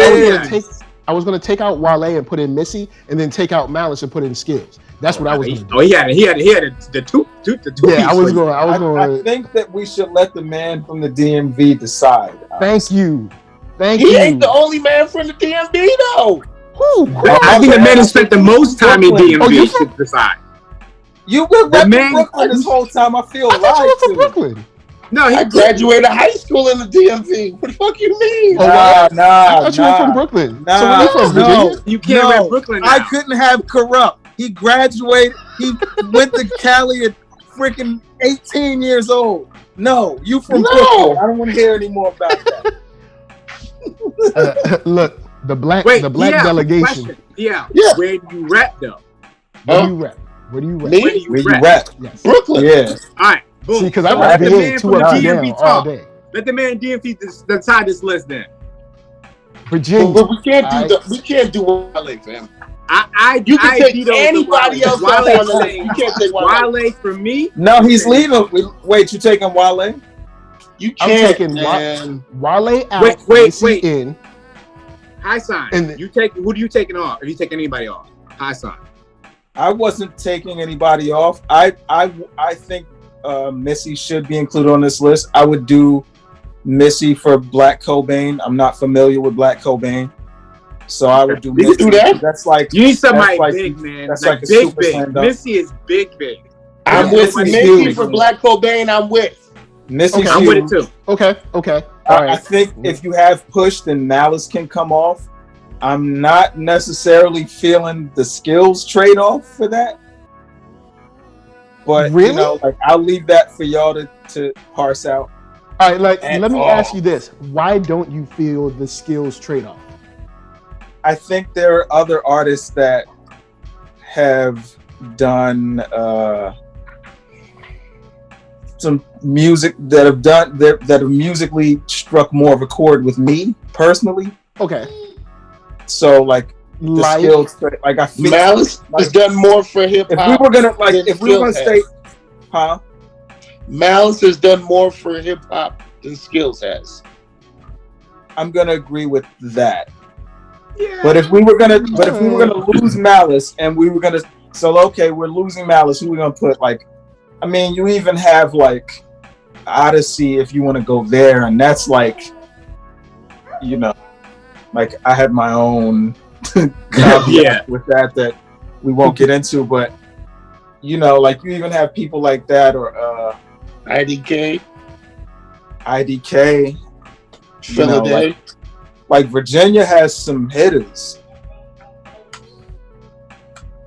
it I was gonna take out Wale and put in Missy, and then take out Malice and put in Skills. That's what I was gonna do. Oh, he had the two. Yeah, I was piece. going. I think that we should let the man from the DMV decide. Thank you. He ain't the only man from the DMV though. Who? I think the man who spent the most time in Brooklyn. Oh, you DMV should decide. You've been The repping man- Brooklyn this whole time. I feel I thought you lied were from to. Brooklyn. No, I graduated high school in the DMV. What the fuck you mean? Oh, Nah, I nah, thought you were from Brooklyn. So where you from, Virginia? You can't rep Brooklyn now. I couldn't have Corrupt. He graduated. He went to Cali at freaking 18 years old. No, you from Brooklyn. I don't want to hear any more about that. Look, the black delegation. Question. Yeah. Yeah. Where do you rep though? Where do you rep? Where do you rep? Me? Where do you Where you rep? rap? Yes. Brooklyn. Yeah. All right. Boom. See, because I So rep let the VA man two from the up and DMV down all talk. day. Let the man DMV decide this list then. Virginia. But we can't do Wale, fam. You can I take veto the anybody Wale. else Wale off on the list. saying You can't take Wale. Wale for me. No, he's leaving. Wait, you taking Wale? You I'm can't. taking man. Wale out. Wait. Missy in. HighSign. And- You take who do you taking off? If you take anybody off, HighSign. I wasn't taking anybody off. I think Missy should be included on this list. I would do Missy for Black Cobain. I'm not familiar with Black Cobain, so I would do You Missy. can do that. That's like You need somebody like- big, man. that's Like like a big, super big. slam dunk. Missy is big. I'm Yeah, with Missy's Missy huge. for Black Cobain. I'm with. Missy's I'm with it huge. too. Okay. All I right. think if you have Push, then Malice can come off. I'm not necessarily feeling the skills trade-off for that. But Really? you know, like I'll leave that for y'all to parse out. All right. Like, At let me all. ask you this: why don't you feel the skills trade-off? I think there are other artists that have done some music that have musically struck more of a chord with me personally. Okay. So like the Like, skills, like I feel Malice has done more for hip if we hop. were gonna like than if we were gonna Skills stay, has. Malice has done more for hip hop than Skills has. I'm gonna agree with that. Yeah. But if we were gonna lose Malice and we were gonna, so okay, we're losing Malice. Who we gonna put? Like, I mean, you even have like Odyssey if you want to go there, and that's like, you know, like I had my own caveat with that we won't get into, but you know, like you even have people like that or IDK, IDK, you know, Philadelphia. like Virginia has some hitters.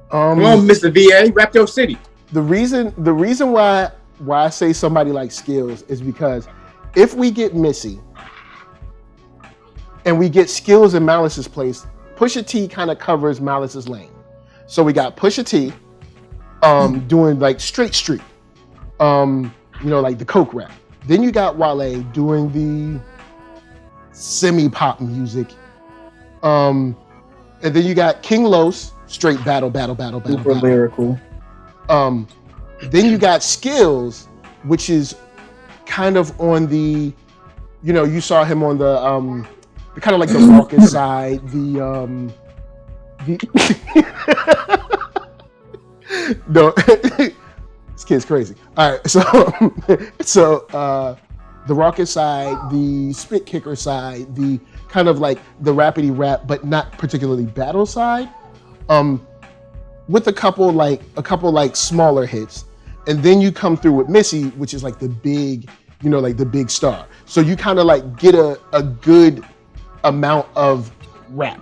Come on, Mr. VA, rep your city. The reason why I say somebody like Skills is because if we get Missy and we get Skills in Malice's place, Pusha T kind of covers Malice's lane. So we got Pusha T doing like straight street, you know, like the coke rap. Then you got Wale doing the semi-pop music. And then you got King Los, straight battle. Super lyrical. Then you got Skills, which is kind of on the, you know, you saw him on the kind of like the raucous side, no, this kid's crazy. All right, so the raucous side, the spit kicker side, the kind of like the rapidy rap, but not particularly battle side, with a couple like smaller hits, and then you come through with Missy, which is like the big, you know, like the big star. So you kind of like get a good amount of rap,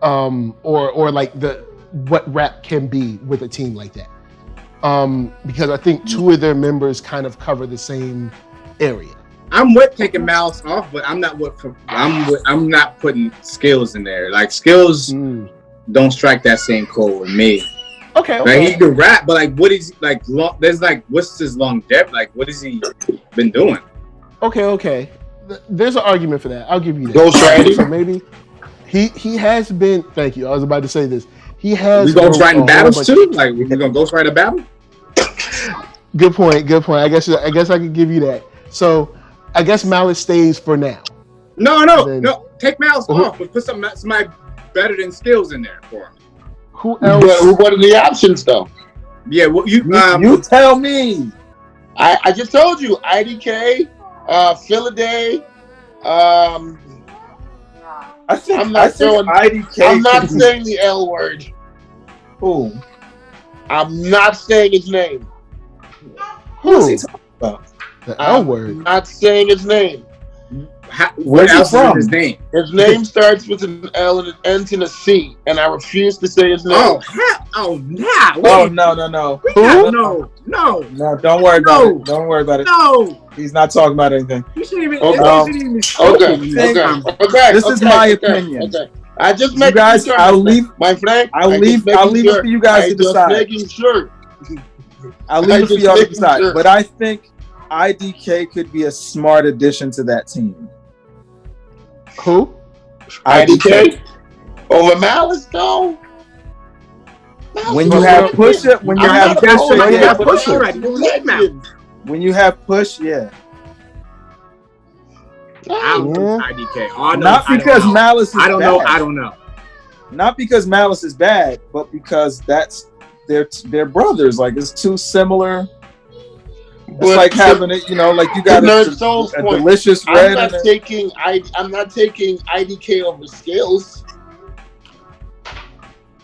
or like what rap can be with a team like that. Because I think two of their members kind of cover the same area. I'm with taking Malice off, but I'm not I'm not putting Skills in there. Like Skills don't strike that same chord with me. Okay. Like he can rap, but like what is like there's like what's his longevity? Like what has he been doing? Okay. There's an argument for that. I'll give you that. Ghostwriting. So maybe he has been. Thank you. I was about to say this. He has. We ghostwriting battles bunch too? Like we're gonna ghostwrite a battle? Good point. I guess I could give you that. So I guess Malice stays for now. No. Take Malice off, but put somebody better than Skills in there for him. Who else? What are the options though? Yeah, well, you tell me. I just told you IDK, Philaday. I'm not saying the L word. Who? I'm not saying his name. Who's he talking about? The L word. I'm not saying his name. What else is his name? His name starts with an L and it ends in a C, and I refuse to say his name. No. No. No, don't worry about it. Don't worry about it. No. He's not talking about anything. You shouldn't even. Okay. This is my opinion. Okay. I just you guys. I'll leave my friend. I'll leave it for you guys to decide. Making sure. I'll leave it for y'all to decide. But I think IDK could be a smart addition to that team. Who? IDK over Malice though. When you have push it, when you have push, yeah. I'm IDK. Not because Malice is bad. I don't know. Not because Malice is bad, but because they're brothers. Like it's too similar. It's like having it, like you got a delicious red. I'm not taking IDK over Skills.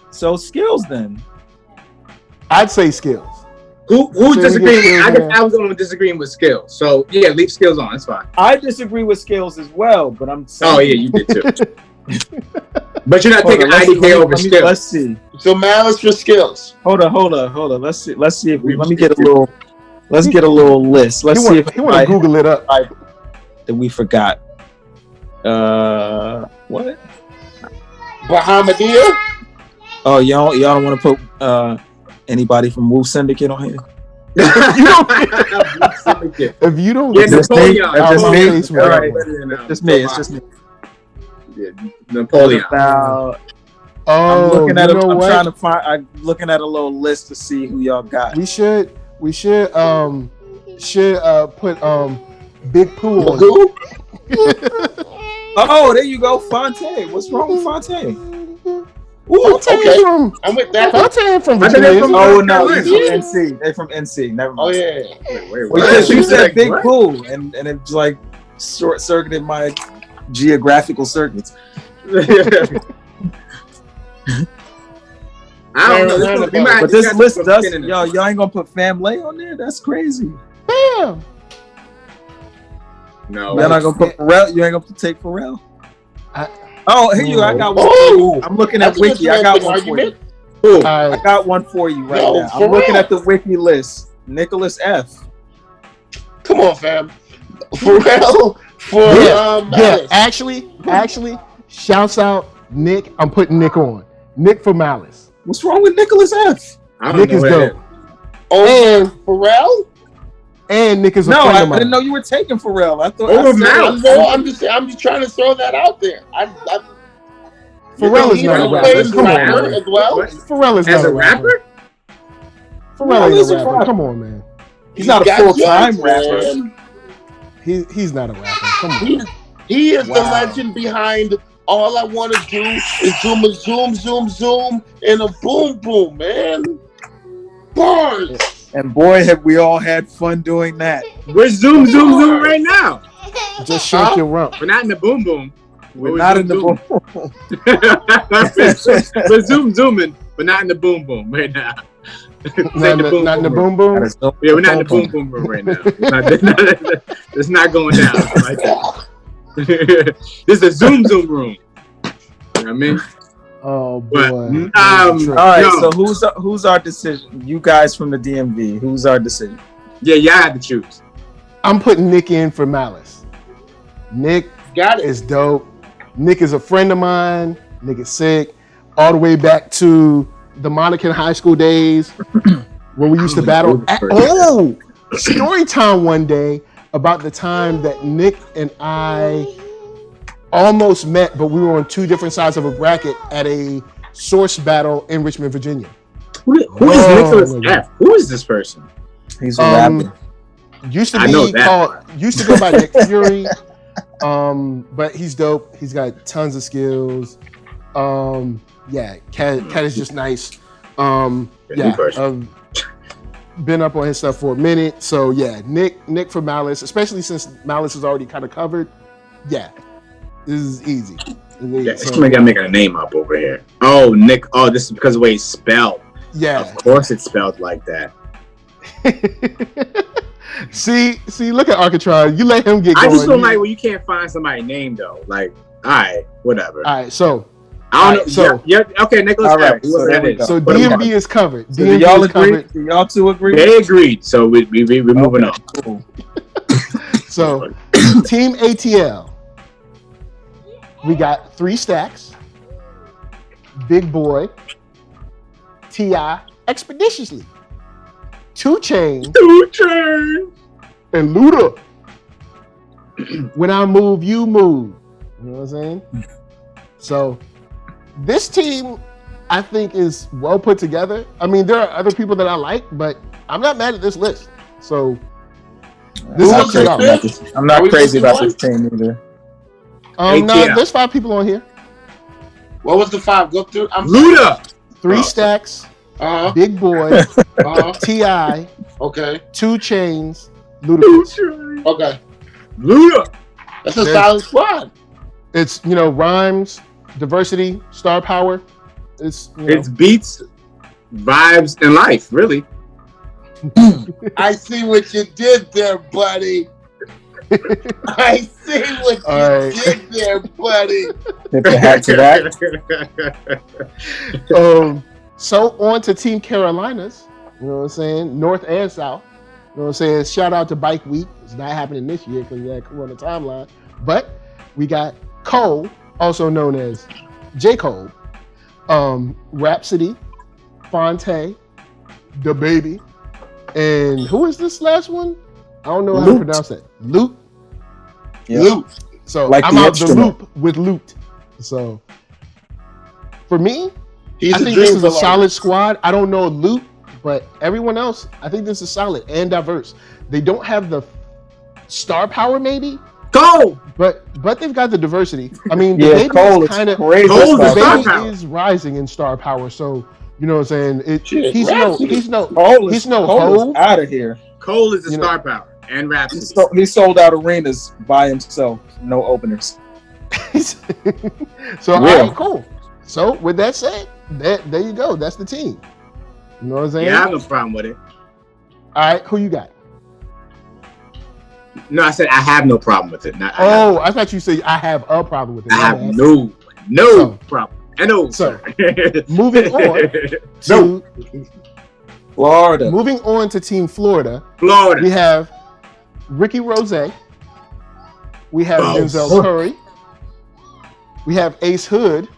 So Skills then. I'd say Skills. Who's disagreeing? I was only disagreeing with Skills. So yeah, leave Skills on. That's fine. I disagree with Skills as well, but I'm saying. Oh yeah, you did too. But you're not taking IDK over Skills. Let's see. So Malice for Skills. Hold on. Let's see if let me get a little. Let's get a little list. Let's see if he want to Google it up that we forgot. What? Bahamadia? Oh, y'all don't want to put anybody from Wu Syndicate on here? If you don't, yeah, Napoleon. It's just me. Yeah, Napoleon. I'm looking at I'm looking at a little list to see who y'all got. We should put Big Pooh on. Oh, there you go, Fontaine. What's wrong with Fontaine? Ooh, okay. I'm with that. Fontaine from Virginia. Oh no, he's from NC. They're from NC. Never mind. Oh yeah. Wait. Because you said Big Pooh, and it's like short circuited my geographical circuits. I don't know. But this list does. Y'all ain't gonna put Family on there? That's crazy. Bam. No. You're not gonna put Pharrell. You ain't gonna take Pharrell. Here you go. I got one. I'm looking at Wiki. I got one for you. I got one for you right now. I'm looking at the Wiki list. Nicholas F. Come on, fam. Pharrell for Malice. Actually, shouts out Nick. I'm putting Nick on. Nick for Malice. What's wrong with Nicholas F? Nick is dope. And Pharrell? And Nick is a friend of mine. I didn't know you were taking Pharrell. I thought Malice. I'm just trying to throw that out there. Pharrell is not a rapper. Come on, man. As well? Pharrell is not a rapper. Pharrell is a rapper. Come on, man. He's not a full-time rapper. He's not a rapper. Come on. He is the legend behind All I Want to Do Is Zoom, and a boom, boom, man. Bars. And boy, have we all had fun doing that. We're zoom right now. Just shake your rump. We're not in the boom boom. We're not in the boom boom. We're zooming, but not in the boom boom right now. Not in the boom boom? Yeah, we're not in the boom boom room right now. It's not going down like that. This is a zoom room. You know what I mean? Oh boy. All right, so who's our decision? You guys from the DMV, who's our decision? Yeah, y'all had to choose. I'm putting Nick in for Malice. Nick is dope. Nick is a friend of mine. Nick is sick. All the way back to the Monacan high school days when we used to battle. Story time one day about the time that Nick and I almost met, but we were on two different sides of a bracket at a source battle in Richmond, Virginia. Who is Nicholas F? Who is this person? He's a rapper. Used to I know be that called. part. Used to go by Nick Fury. But he's dope. He's got tons of skills. Yeah, Cat is just nice. Yeah, I've been up on his stuff for a minute. So yeah, Nick for Malice, especially since Malice is already kind of covered. Yeah, this is easy. Yeah, it's gotta make a name up over here. Oh, Nick. Oh, this is because of the way it's spelled. Yeah, of course it's spelled like that. see, look at Arckatron. You let him get going. I just don't like when you can't find somebody's name though. Like, all right, whatever. All right, so I don't know. So yeah, okay, Nicholas. All right, so there we go. So DMV is covered. So DMV do y'all is agree? covered. Do y'all two agree? They agreed, so we're moving on. Cool. So Team ATL, we got 3 stacks. Big Boy, T.I. Expeditiously, 2 Chainz, and Luda. When I move, you move. You know what I'm saying? So this team, I think, is well put together. I mean, there are other people that I like, but I'm not mad at this list. So this is up to y'all. I'm not crazy about this team either. No, there's 5 people on here. What was the 5? Go through. Luda. 3 stacks. Uh-huh. Big Boy. Uh-huh. T.I. Okay. 2 Chainz. Ludacris. Okay. Luda. That's a solid squad. It's, rhymes, diversity, star power. It's beats, vibes, and life, really. I see what you did there, buddy. I see what you did there, buddy. Tip the hat to that. So on to Team Carolinas. You know what I'm saying? North and South. You know what I'm saying? Shout out to Bike Week. It's not happening this year because of that Corona timeline. But we got Cole, also known as J. Cole, Rhapsody, Fonte, The Baby, and who is this last one? I don't know how to pronounce that. Loot. Yeah. Loot. So like I'm out the loop with Loot. So for me, I think this is a solid squad. I don't know Loot, but everyone else, I think this is solid and diverse. They don't have the star power, maybe. Cole, but they've got the diversity. I mean, yeah, the Cole is kind of the baby is rising in star power. So you know what I'm saying? He's no Hove out of here. Cole is the star power and Rhapsody. He sold out arenas by himself, no openers. So all right, cool. So with that said, there you go. That's the team. You know what I'm saying? Yeah, I have no problem with it. All right, who you got? No, I said I have no problem with it. I thought you said I have a problem with it. I have no problem. I know. So moving on to Florida. Moving on to Team Florida. We have Ricky Rose. We have Denzel Curry. We have Ace Hood.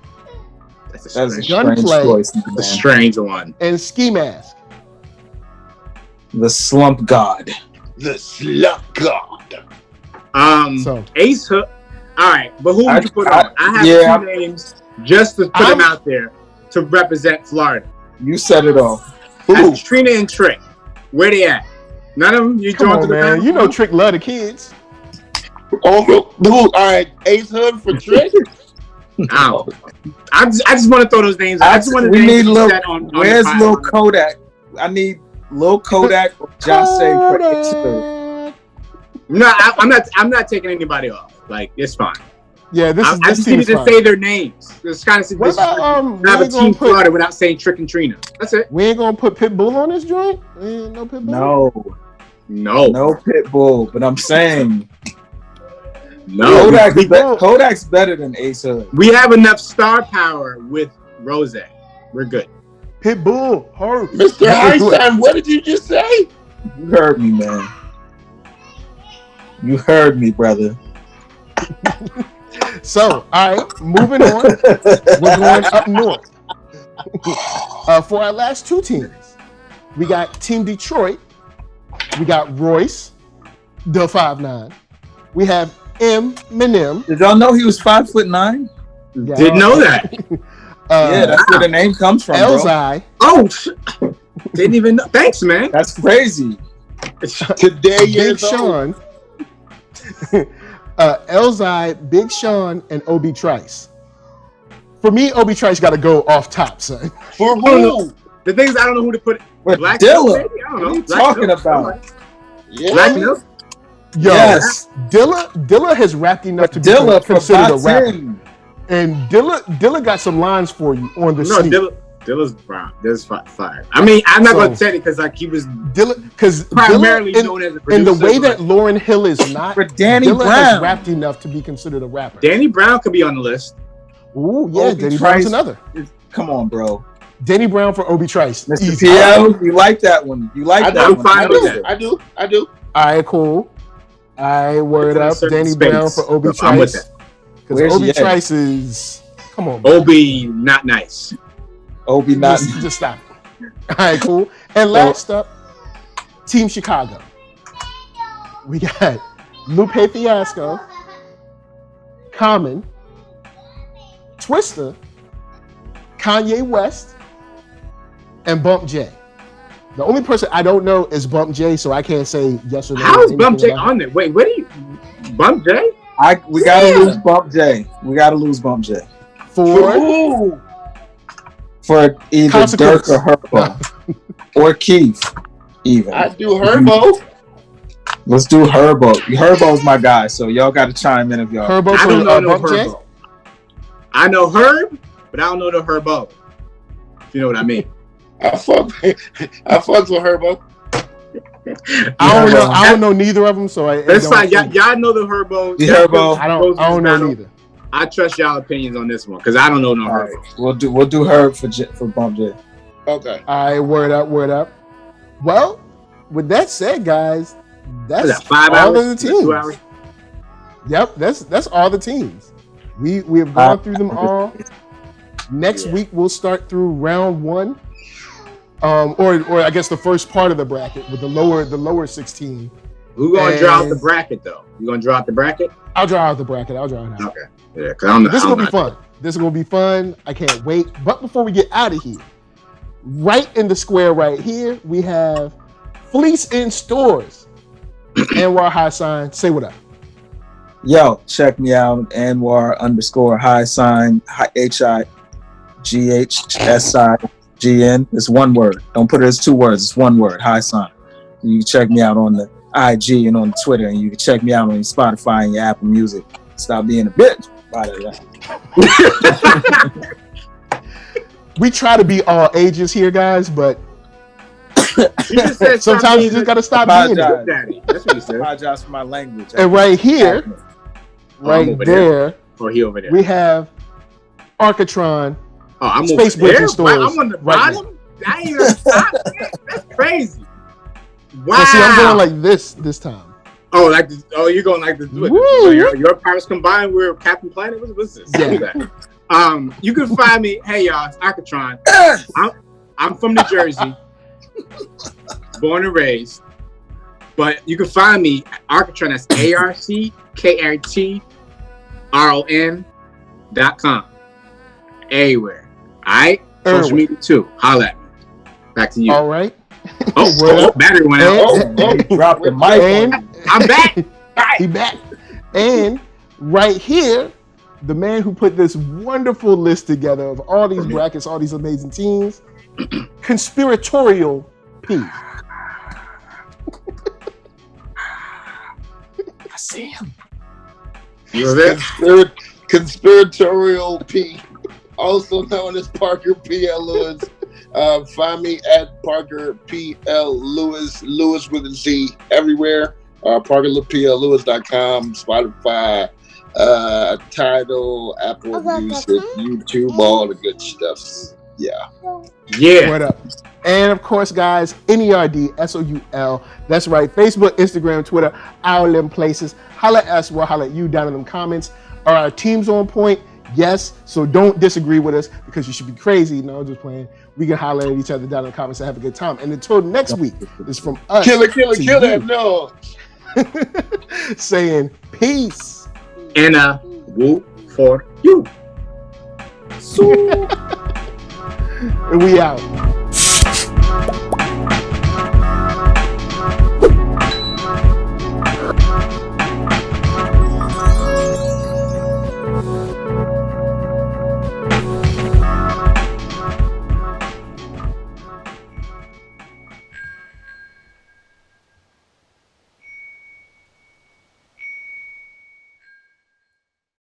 That's a Gunplay. Choice, a strange one. And Ski Mask. The Slump God. The Slump God. Ace Hood. All right, but who would you put on? I have 2 names just to put them out there to represent Florida. You said it all. That's Trina and Trick. Where they at? None of them. You joined the man. You know Trick love the kids. Oh, all right. Ace Hood for Trick. I just want to throw those names out. We need where's Lil Kodak? I need Lil Kodak or Jase for Ace Hood. No, I'm not taking anybody off. Like, it's fine. Yeah, I just needed to say their names. It's kind of what about have a team Florida without saying Trick and Trina. That's it. We ain't gonna put Pitbull on this joint. No Pitbull. No Pitbull. But I'm saying, no. Kodak's better than Ace Hood. We have enough star power with Rose. We're good. Pitbull, Mr. HighSign, what did you just say? You heard me, man. You heard me, brother. So, all right, moving on. We're going up north. For our last 2 teams, we got Team Detroit. We got Royce, the 5'9". We have Eminem. Did y'all know he was 5'9"? Yeah. Didn't know that. Yeah, that's where the name comes from, Elzai. Oh, didn't even know. Thanks, man. That's crazy. Today, Big years old. Sean, Elzai, Big Sean, and Obi Trice. For me, Obi Trice got to go off top, son. For who? The thing is, I don't know who to put. With Black Dilla. Milk, maybe? I don't What know. are you Black talking Milk, about? Yeah. Black Milk? Yo, Yes. Dilla has rapped enough to be Dilla for considered a rapper. Batin. And Dilla got some lines for you on the No, sneak. Dilla's brown. Dilla's fire. I mean, I'm not going to say it because like he was Dilla, because primarily Dilla, known as a in producer. the way but that Lauryn Hill is not, For Danny Dilla has Brown. rapped enough to be considered a rapper. Danny Brown could be on the list. Ooh, yeah, Obi Danny Trice. Brown's another. Come on, bro. Danny Brown for Obi Trice. Mr. Easy. PL, you like that one. You like I that do. one. fine with that. I do. All right, cool. All right, word It's in a up. certain Danny space. Brown for Obi So I'm with Trice. that. Because Where's Obi he at? Trice is, come on, man. Obi, not nice. Obi not. Just stop it. All right, cool. And last up, Team Chicago. We got Lupe Fiasco, Common, Twista, Kanye West, and Bump J. The only person I don't know is Bump J, so I can't say yes or no. How is anything Bump J about it. on there? Wait, what do you? Bump J? We gotta lose Bump J. We gotta lose Bump J. For For who? For either Consequence. Dirk or Herbo. Or Keith, even. I do Herbo. Let's do Herbo. Herbo's my guy, so y'all gotta chime in if y'all. Herbo I for don't know no Bump J. Herbo. I know Herb, but I don't know the Herbo. If you know what I mean. I fuck with Herbo. I don't know neither of them, so That's fine. Y'all know the Herbo. The Herbo. I don't know neither. I trust y'all opinions on this one because I don't know no All Herbo. right, we'll do Herb for Bump J. Okay. All right, word up. Well, with that said, guys, What is that's that, 5 all hours? of the 2 teams. hours? Yep, that's all the teams. We have gone through them all. Next week we'll start through round 1, or I guess the first part of the bracket with the lower 16. Who gonna draw out the And- bracket though? You gonna draw out the bracket? I'll draw out the bracket. I'll draw it out. Okay. Yeah, because I'm This is gonna be fun. This is gonna be fun. I can't wait. But before we get out of here, right in the square right here, we have Fleece in Stores. Anwar HighSign, say what up. Yo, check me out. Anwar _HighSign, HIGHSIGN. It's one word. Don't put it as 2 words. It's one word. HighSign. You can check me out on the IG and on Twitter, and you can check me out on your Spotify and your Apple Music. Stop being a bitch. We try to be all ages here, guys, but sometimes you just gotta stop being Apologize. it. Daddy. That's what he said. Apologize for my language. And right here, right over there, Or he over there. we have Arckatron. Oh, I'm Space over there. Bridging Stores. I'm on the Right bottom. I ain't on top. That's crazy. Wow. Well, see, I'm going like this time. Oh, like this, oh, you're going like this. What, Woo. your powers combined with Captain Planet. What's this? Yeah. What's that? You can find me. Hey y'all, it's Arckatron. I'm from New Jersey, born and raised. But you can find me at Arckatron. That's ARCKARTRON.com. Everywhere. All right. Social media too. Holla at me. Back to you. All right. Oh, battery went out. Drop the mic. And I'm back. he back. And right here, the man who put this wonderful list together of all these brackets, all these amazing teams, Conspiratorial P. I see him. You were there? Conspiratorial P, also known as Parker P.L. Lewiz. Find me at Parker P.L. Lewiz, Lewiz with a Z, everywhere. ParkerPLLewiz.com, Spotify, Tidal, Apple Music, YouTube, all the good stuff. Yeah. Yeah. What up? And of course, guys, NERDSoul. That's right. Facebook, Instagram, Twitter, all them places. Holla at us, we'll holla at you down in them comments. Are our teams on point? Yes. So don't disagree with us because you should be crazy. No, just playing. We can holler at each other down in the comments and have a good time. And until next week, it's from us. Kill to that no. saying peace. And a woo for you. And we out.